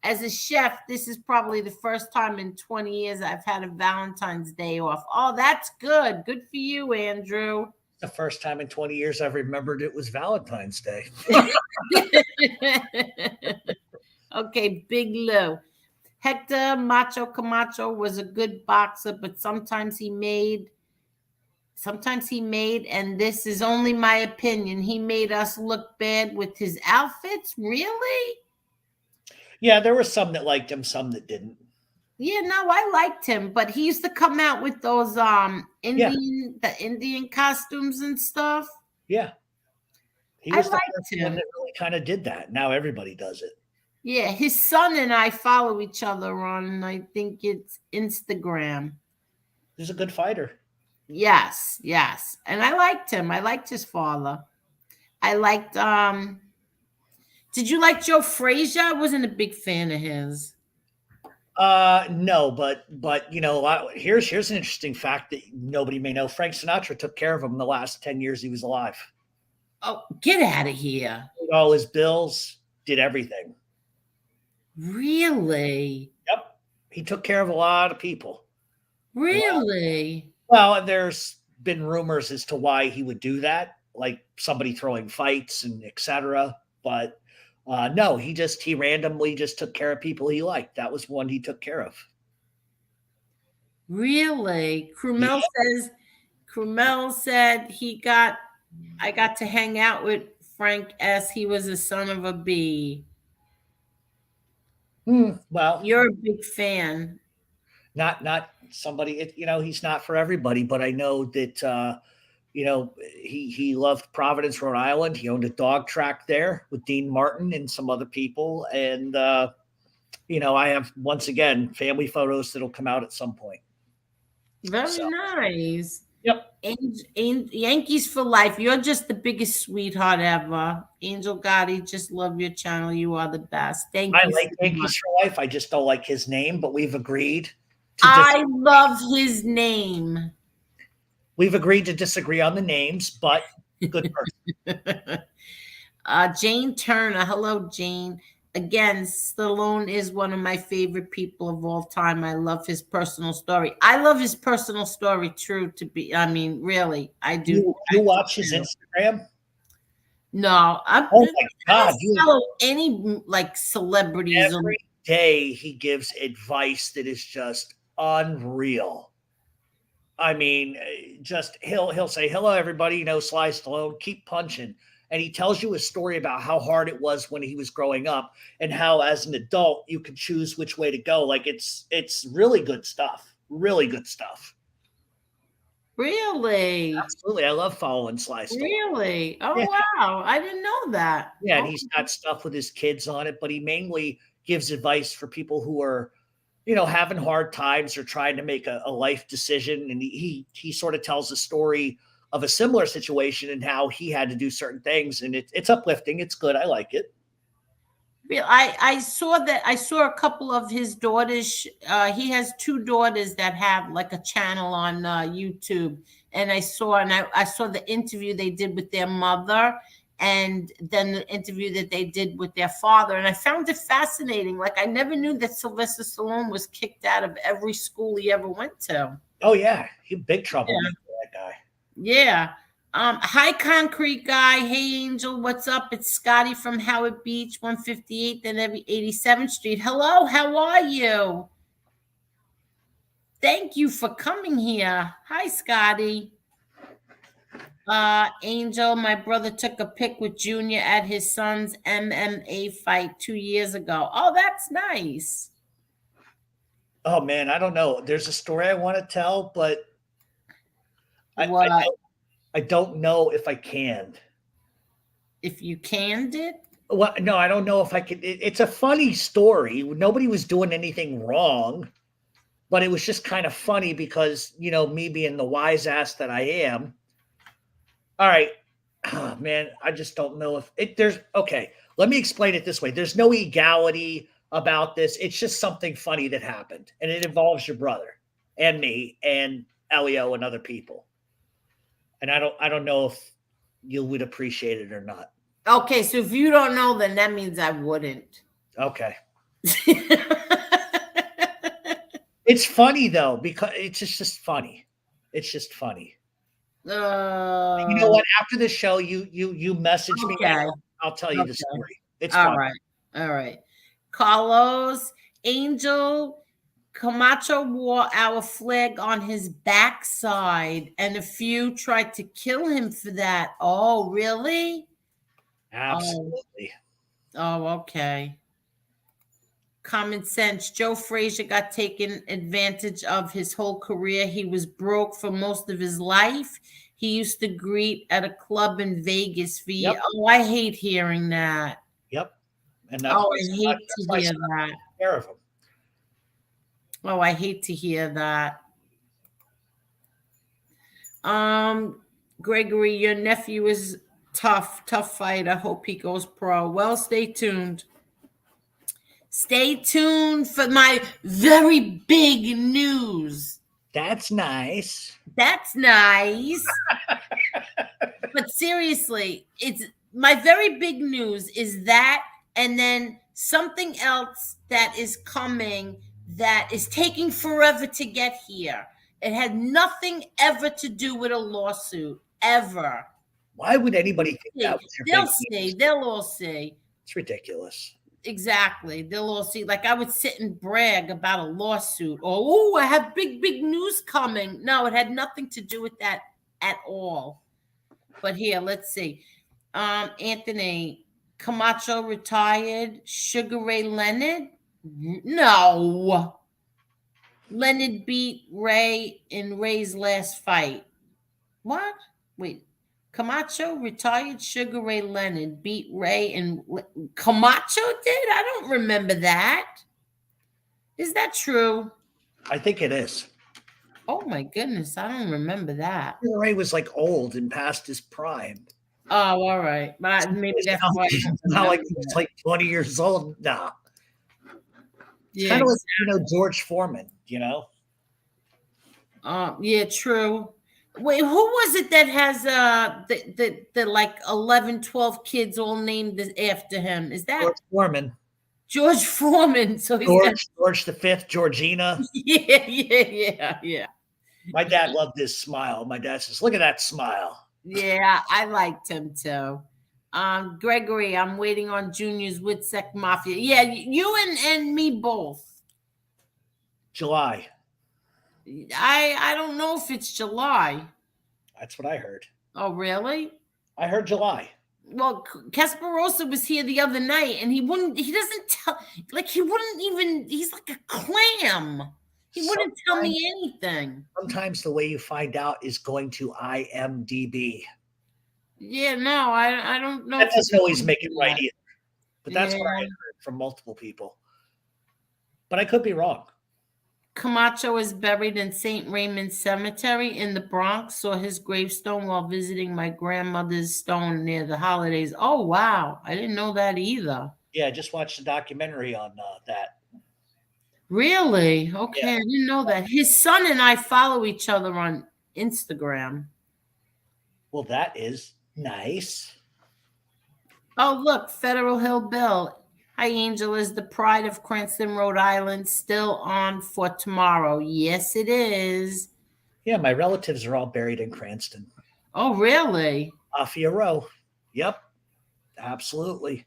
As a chef, this is probably the first time in 20 years I've had a Valentine's Day off. Oh, that's good. Good for you, Andrew. The first time in 20 years I've remembered it was Valentine's Day. Okay, Big Lou. Hector Macho Camacho was a good boxer, but sometimes he made, and this is only my opinion, he made us look bad with his outfits. Really? Yeah, there were some that liked him, some that didn't. Yeah, no, I liked him, but he used to come out with those Yeah, Indian costumes and stuff. yeah. He I was the liked first one him. that really kind of did that. Now everybody does it. Yeah, his son and I follow each other on, I think it's Instagram. He's a good fighter. Yes, yes. And I liked him. I liked his father. I liked did you like Joe Frazier? I wasn't a big fan of his. No, but here's an interesting fact that nobody may know. Frank Sinatra took care of him the last 10 years he was alive. Oh, get out of here. Paid all his bills, did everything. Really? Yep. He took care of a lot of people. Really? Well, there's been rumors as to why he would do that, like somebody throwing fights and etc. But no, he randomly just took care of people he liked. That was one he took care of. Really? Yeah. Krumel said I got to hang out with Frank S. He was a son of a bee. Well, You're a big fan. not somebody. He's not for everybody, but I know that he loved Providence, Rhode Island. He owned a dog track there with Dean Martin and some other people, and I have once again family photos that'll come out at some point. Very So, nice. yep. Yankees for life. You're just the biggest sweetheart ever. Angel Gotti, just love your channel. You are the best. Thank I you like so Yankees much. for life. I just don't like his name, but I love his name. we've agreed to disagree on the names, but good person. Jane Turner. Hello, Jane. Again, Stallone is one of my favorite people of all time. I love his personal story. I love his personal story, I mean, really, I do. You watch his Instagram? No, Oh my God. follow any like celebrities. Every day he gives advice that is just unreal. I mean, just he'll say, "Hello, everybody. Sly Stallone, keep punching." And he tells you a story about how hard it was when he was growing up, and how, as an adult, you could choose which way to go. Like it's really good stuff. Really good stuff. Really? Absolutely, I love following Sly Stallone. Really? Oh, Yeah. wow. I didn't know that. Yeah, and Oh, he's got stuff with his kids on it, but he mainly gives advice for people who are having hard times or trying to make a life decision. And he sort of tells a story of a similar situation and how he had to do certain things. And it's uplifting. It's good. I like it. I saw a couple of his daughters. He has two daughters that have like a channel on YouTube, and I saw the interview they did with their mother, and then the interview that they did with their father, and I found it fascinating. Like I never knew that Sylvester Stallone was kicked out of every school he ever went to. Oh yeah, he big troublemaker, that guy. Yeah. Hi, Concrete Guy. Hey, Angel. What's up? It's Scotty from Howard Beach, 158th and every 87th Street. Hello. How are you? Thank you for coming here. Hi, Scotty. Angel, my brother took a pic with Junior at his son's MMA fight 2 years ago. Oh, that's nice. Oh man, I don't know. There's a story I want to tell, but What? I don't know if I can. If you canned it? Well, no, I don't know if I could. It's a funny story. Nobody was doing anything wrong, but it was just kind of funny because, me being the wise ass that I am. All right. Oh, man, I just don't know if okay. Let me explain it this way. There's no legality about this. It's just something funny that happened, and it involves your brother and me and Elio and other people. And I don't know if you would appreciate it or not. Okay, so if you don't know, then that means I wouldn't. Okay. It's funny though, because it's just funny. It's just funny. You know what? After the show, you message me. Okay. I'll tell you the story. It's all funny. right. All right. Carlos, Angel Camacho wore our flag on his backside, and a few tried to kill him for that. Oh, really? Absolutely. Oh, okay. Common sense. Joe Frazier got taken advantage of his whole career. He was broke for most of his life. He used to greet at a club in Vegas for years. Yep. Oh, I hate hearing that. Yep. And I hate to hear that. Care of him. Oh, I hate to hear that. Gregory, your nephew is tough fighter. Hope he goes pro. Well, stay tuned. Stay tuned for my very big news. That's nice. That's nice. But seriously, it's my very big news is that, and then something else that is coming that is taking forever to get here. It had nothing ever to do with a lawsuit, ever. Why would anybody think that was your They'll big see. news? They'll all see. It's ridiculous. Exactly. They'll all see. Like I would sit and brag about a lawsuit or, oh, I have big news coming. No, it had nothing to do with that at all. But here, let's see. Anthony Camacho retired. Sugar Ray Leonard? No. Leonard beat Ray in Ray's last fight. What? Wait. Camacho retired. Sugar Ray Leonard beat Ray and Camacho did? I don't remember that. Is that true? I think it is. Oh my goodness, I don't remember that. Ray was like old and past his prime. Oh, all right. But maybe that's why. Not like he was like 20 years old. Nah. Yeah, kind of like, George Foreman, yeah, true. Wait, who was it that has the like 11, 12 kids all named after him? Is that George Foreman? George Foreman. So he's George the Fifth, Georgina. Yeah. My dad loved his smile. My dad says, "Look at that smile." Yeah, I liked him too. Gregory, I'm waiting on Junior's Witsec Mafia. Yeah, you and me both. July. I don't know if it's July. That's what I heard. Oh, really? I heard July. Well, Casparosa was here the other night, and he doesn't tell, like, he's like a clam. He wouldn't tell me anything. Sometimes the way you find out is going to IMDb. Yeah, no, I don't know. That doesn't always make it right either. But that's what I heard from multiple people. But I could be wrong. Camacho is buried in St. Raymond Cemetery in the Bronx. Saw his gravestone while visiting my grandmother's stone near the holidays. Oh, wow. I didn't know that either. Yeah, I just watched a documentary on that. Really? Yeah. Okay, I didn't know that. His son and I follow each other on Instagram. Well, that is nice. Oh, look, Federal Hill Bill. Hi, Angel. Is the Pride of Cranston, Rhode Island still on for tomorrow? Yes, it is. Yeah, my relatives are all buried in Cranston. Oh, really? Mafia Row. Yep, absolutely.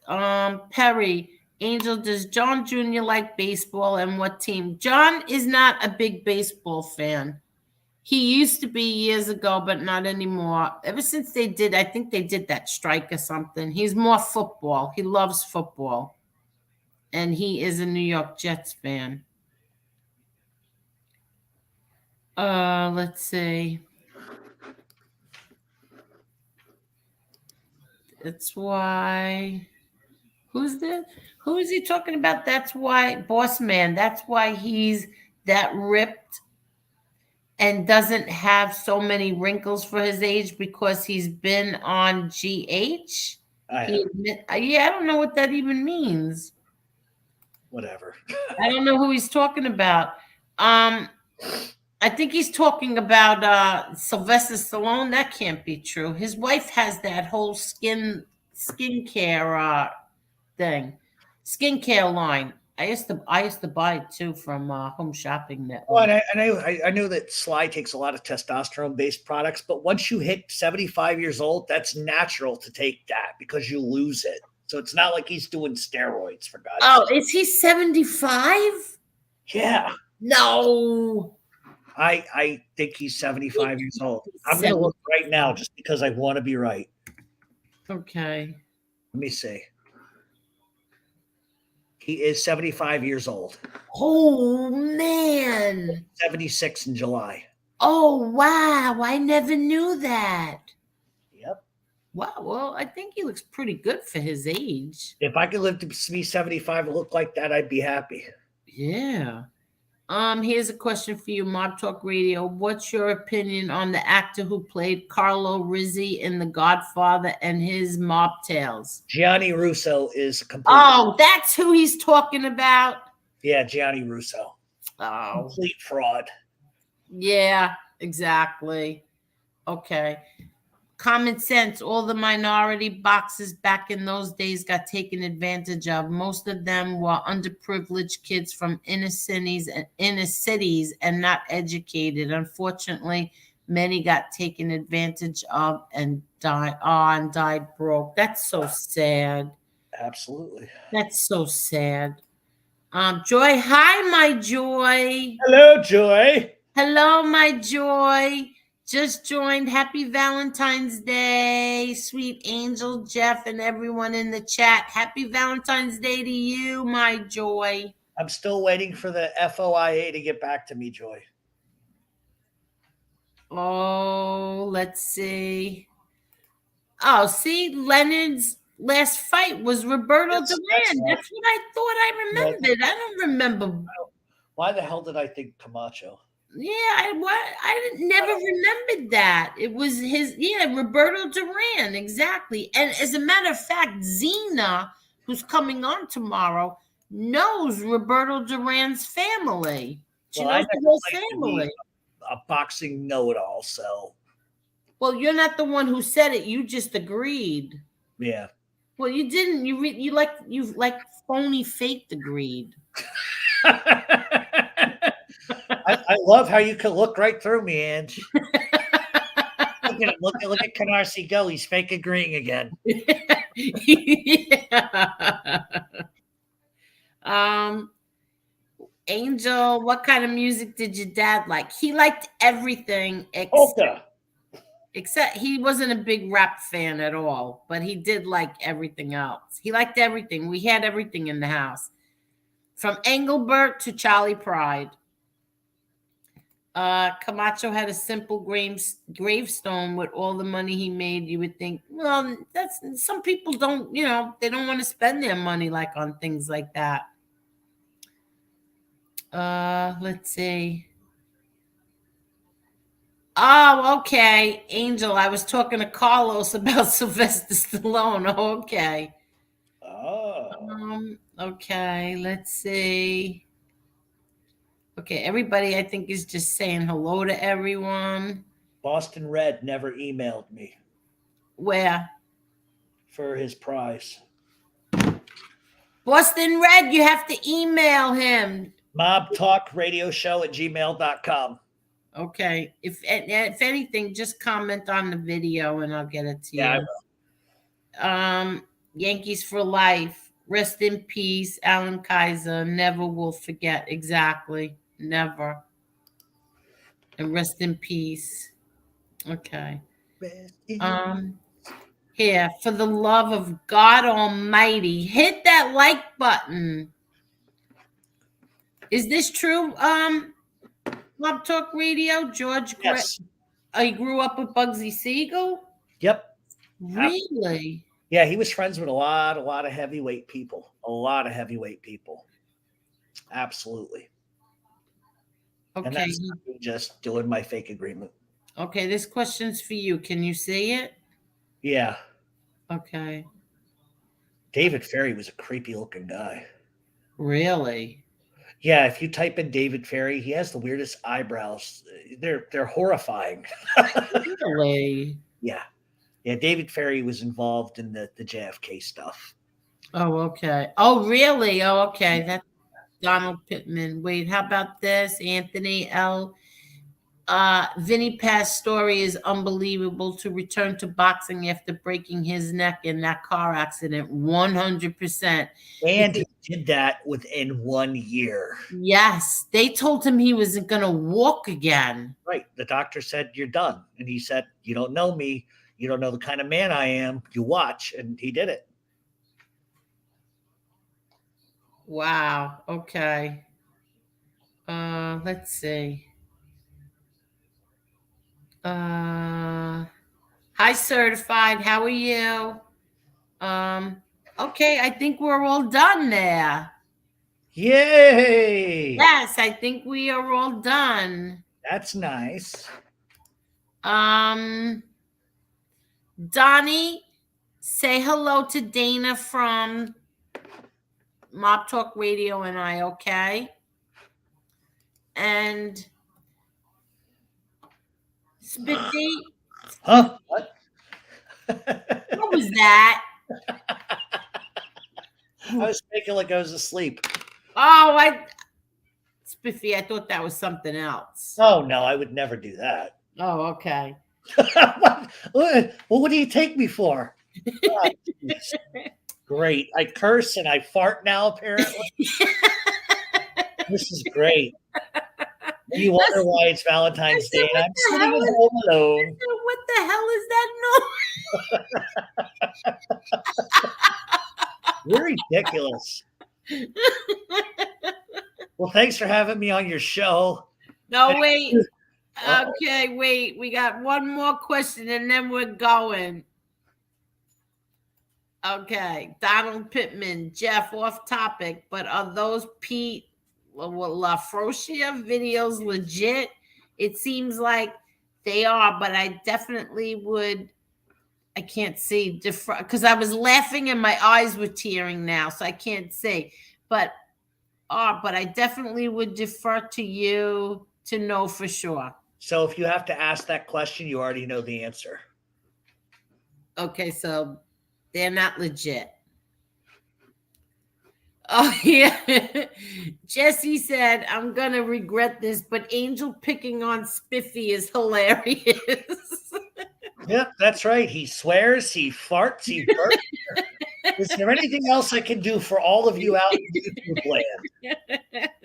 Perry, Angel, does John Jr. like baseball and what team? John is not a big baseball fan. He used to be years ago, but not anymore. Ever since they did, I think they did that strike or something. He's more football. He loves football. And he is a New York Jets fan. Let's see. That's why. Who's this? Who is he talking about? That's why, boss man. That's why he's that ripped and doesn't have so many wrinkles for his age because he's been on GH. I have Yeah, I don't know what that even means. whatever. I don't know who he's talking about. Um, I think he's talking about Sylvester Stallone. That can't be true. His wife has that whole skincare thing, skincare line. I used to buy it too from Home Shopping Well, Network. I know that Sly takes a lot of testosterone based products, but once you hit 75 years old, that's natural to take that because you lose it. So it's not like he's doing steroids for God's Oh, sake. is he 75? Yeah, No. I think he's 75 years old. I'm going to Seven. look right now just because I want to be right. Okay. Let me see. He is 75 years old. Oh man. 76 in July. Oh wow. I never knew that. Yep. Wow. Well, I think he looks pretty good for his age. If I could live to be 75 and look like that, I'd be happy. Yeah. Here's a question for you, Mob Talk Radio. What's your opinion on the actor who played Carlo Rizzi in The Godfather and his mob tales? Gianni Russo is complete. Oh, that's who he's talking about. Yeah, Gianni Russo. Oh, Complete fraud. yeah, exactly. Okay. Common sense. All the minority boxes back in those days got taken advantage of. Most of them were underprivileged kids from inner cities and not educated. Unfortunately, many got taken advantage of and died broke. That's so sad. Absolutely. That's so sad. Joy, hi, my Joy. Hello, Joy. Hello, my Joy. Just joined. Happy Valentine's Day, sweet Angel, Jeff, and everyone in the chat. Happy Valentine's Day to you, my Joy. I'm still waiting for the FOIA to get back to me, Joy. Oh, let's see. Oh, see, Leonard's last fight was Roberto Duran. That's what I thought I remembered. I don't remember. Why the hell did I think Camacho? Yeah, I never remembered that. It was Roberto Duran, exactly. And as a matter of fact, Xena, who's coming on tomorrow, knows Roberto Duran's family. She knows the whole family. A boxing know-it-all, so. Well, you're not the one who said it. You just agreed. Yeah. Well, you didn't. You like phony faked agreed. I love how you can look right through me, Ange. Look at him. Look at Canarsie go. He's fake agreeing again. Yeah. Angel, what kind of music did your dad like? He liked everything except he wasn't a big rap fan at all, but he did like everything else. He liked everything. We had everything in the house. From Engelbert to Charlie Pride. Camacho had a simple gravestone with all the money he made. You would think, well, that's some people don't, they don't want to spend their money like on things like that. Let's see. Oh, okay. Angel, I was talking to Carlos about Sylvester Stallone. Oh, okay. Oh. Okay, let's see. Okay, everybody I think is just saying hello to everyone. Boston Red never emailed me Where? for his prize. Boston Red, you have to email him. Mobtalkradioshow@gmail.com. Okay. If anything, just comment on the video and I'll get it to Yeah, I you. Yankees for life. Rest in peace, Alan Kaiser. Never will forget. Exactly. Never. And rest in peace. Okay. Here, for the love of God Almighty, hit that like button. Is this true? Love Talk Radio, George Yes. I grew up with Bugsy Siegel. Yep. Really? Yeah, he was friends with a lot of heavyweight people. A lot of heavyweight people. Absolutely. And Okay. that's not me just doing my fake agreement. Okay, this question's for you. Can you see it? Yeah. Okay. David Ferry was a creepy looking guy. Really? Yeah, if you type in David Ferry, he has the weirdest eyebrows. They're horrifying. Really? Yeah. Yeah, David Ferry was involved in the JFK stuff. Oh, okay. Oh, really? Oh, okay. That's Donald Pittman. Wait, how about this? Anthony L. Vinny Paz story is unbelievable. To return to boxing after breaking his neck in that car accident, 100%. And he did that within 1 year. Yes, they told him he wasn't going to walk again. Right. The doctor said, "You're done." And he said, "You don't know me. You don't know the kind of man I am. You watch." And he did it. Wow. Okay. Let's see. Hi, certified. How are you? Okay, I think we're all done there. Yay! Yes, I think we are all done. That's nice. Donnie, say hello to Dana from Mob Talk Radio and I, okay? And Spiffy, Huh? What? what was that? I was making like I was asleep. Oh, Spiffy, I thought that was something else. Oh no, I would never do that. Oh, okay. Well, what do you take me for? Oh, great. I curse and I fart now, apparently. This is great. You wonder why it's Valentine's Day and I'm sitting at home alone. What the hell is that noise? You're ridiculous. Well, thanks for having me on your show. No, wait. Okay, wait. We got one more question and then we're going. Okay. Donald Pittman, Jeff, off topic, but are those Pete La Frocia videos legit? It seems like they are, but I definitely would. I can't see because I was laughing and my eyes were tearing now, so I can't see. But I definitely would defer to you to know for sure. So if you have to ask that question, you already know the answer. Okay, so they're not legit. Oh, yeah. Jesse said, I'm going to regret this, but Angel picking on Spiffy is hilarious. Yep, that's right. He swears, he farts, he burps. Is there anything else I can do for all of you out in YouTube land?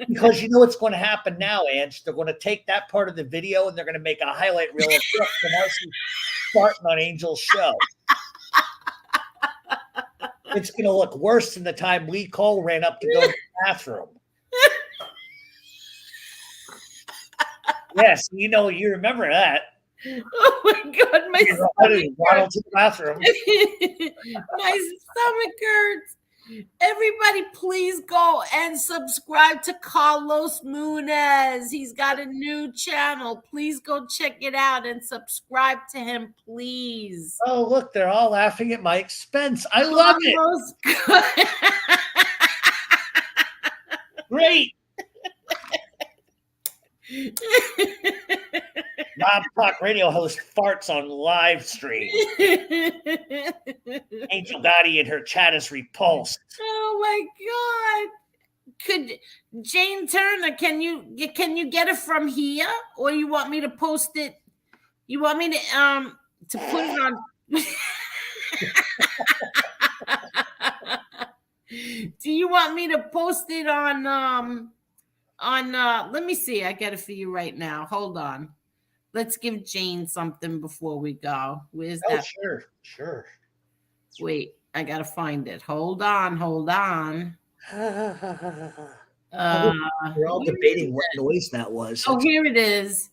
Because you know what's going to happen now, Ange. They're going to take that part of the video and they're going to make a highlight reel of Marcy farting on Angel's show. It's going to look worse than the time Lee Cole ran up to go to the bathroom. Yes, you remember that. Oh my God, my stomach, waddle to the bathroom. My stomach hurts. Everybody, please go and subscribe to Carlos Munez. He's got a new channel. Please go check it out and subscribe to him, please. Oh, look, they're all laughing at my expense. I love it. Great. Mob Talk Radio host farts on live stream. Angel Gotti in her chat is repulsed. Oh my God. Could Jane Turner, can you get it from here? Or you want me to post it? You want me to put it on? Do you want me to post it on let me see. I got it for you right now. Hold on. Let's give Jane something before we go. Where's that? Sure. Wait, I gotta find it. Hold on. We're all debating what noise that was. Oh, here it is.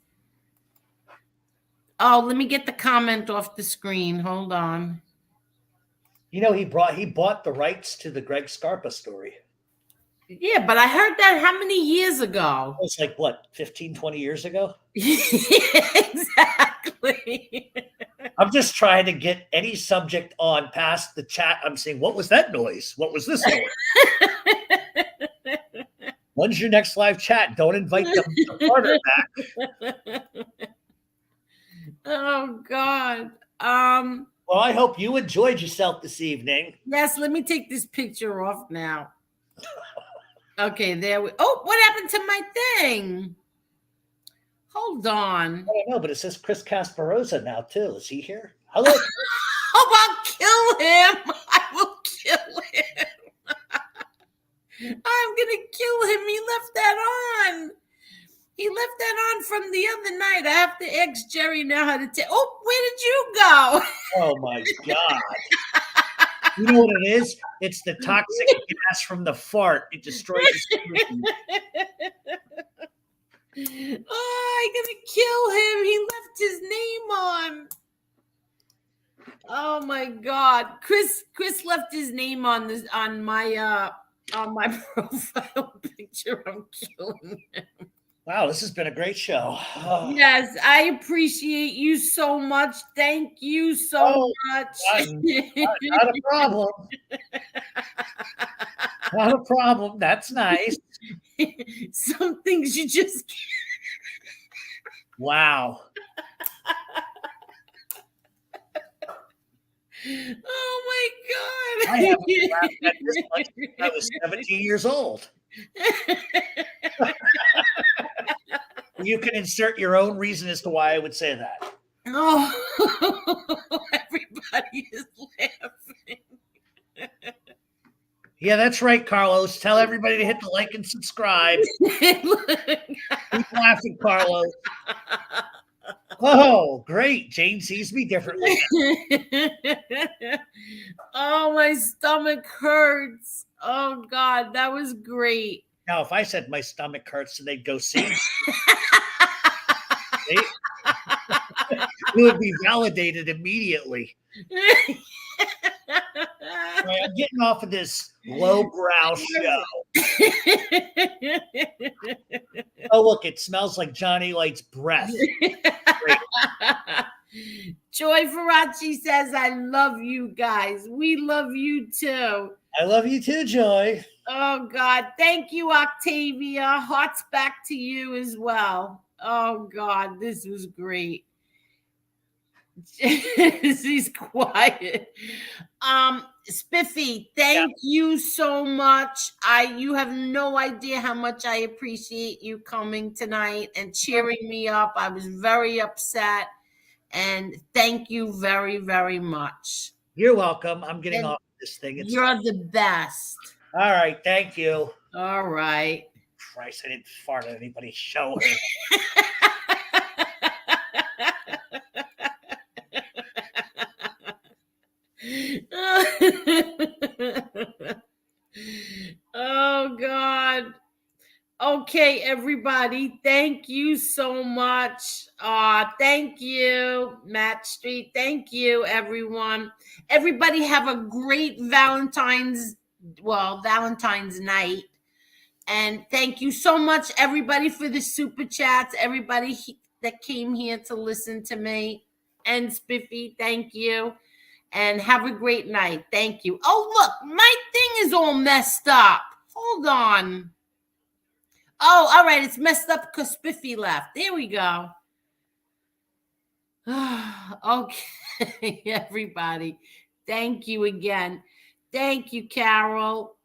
Oh, let me get the comment off the screen. Hold on. You know, he bought the rights to the Greg Scarpa story. Yeah, but I heard that how many years ago? It was like, what, 15, 20 years ago? Exactly. I'm just trying to get any subject on past the chat. I'm saying, what was that noise? What was this noise? When's your next live chat? Don't invite the partner back. Oh, God. Well, I hope you enjoyed yourself this evening. Yes, let me take this picture off now. Okay, there we. Oh, what happened to my thing? Hold on. I don't know, but it says Chris Casparosa now too. Is he here? Hello. Oh, I'll kill him. I will kill him. I'm gonna kill him. He left that on. He left that on from the other night. I have to ask Jerry now how to take. Oh, where did you go? Oh my God. You know what it is? It's the toxic gas from the fart. It destroys the screen. Oh, I'm gonna kill him. He left his name on. Oh my God. Chris left his name on this on my profile picture. I'm killing him. Wow, this has been a great show. Oh. Yes, I appreciate you so much. Thank you so much. Not a problem. Not a problem. That's nice. Some things you just can't. Wow. Oh my God. I haven't laughed at this much since I was 17 years old. You can insert your own reason as to why I would say that. Oh, everybody is laughing. Yeah, that's right, Carlos. Tell everybody to hit the like and subscribe. Keep laughing, Carlos. Oh, great. Jane sees me differently. Oh, my stomach hurts. Oh, God, that was great. Now, if I said my stomach hurts, they'd go see me. It would be validated immediately. Right, I'm getting off of this lowbrow show. Oh, look, it smells like Johnny Light's breath. Great. Joy Faraci says, I love you guys. We love you too. I love you too, Joy. Oh, God. Thank you, Octavia. Hearts back to you as well. Oh, God. This was great. She's quiet. Spiffy, thank you so much. You have no idea how much I appreciate you coming tonight and cheering me up. I was very upset. And thank you very, very much. You're welcome. I'm getting off this thing. You're the best. All right. Thank you. All right. Christ, I didn't fart at anybody's show. Oh, God. Okay, everybody. Thank you so much. Thank you, Matt Street. Thank you, everyone. Everybody have a great Valentine's Valentine's night. And thank you so much, everybody, for the super chats. Everybody that came here to listen to me. And Spiffy, thank you. And have a great night. Thank you. Oh, look, my thing is all messed up. Hold on. Oh, all right. It's messed up because Spiffy left. There we go. Okay, everybody. Thank you again. Thank you, Carol.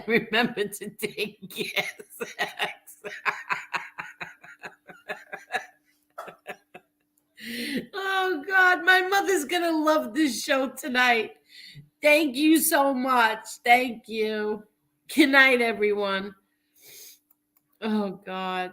Remember to take sex. Oh, God. My mother's going to love this show tonight. Thank you so much. Thank you. Good night, everyone. Oh, God.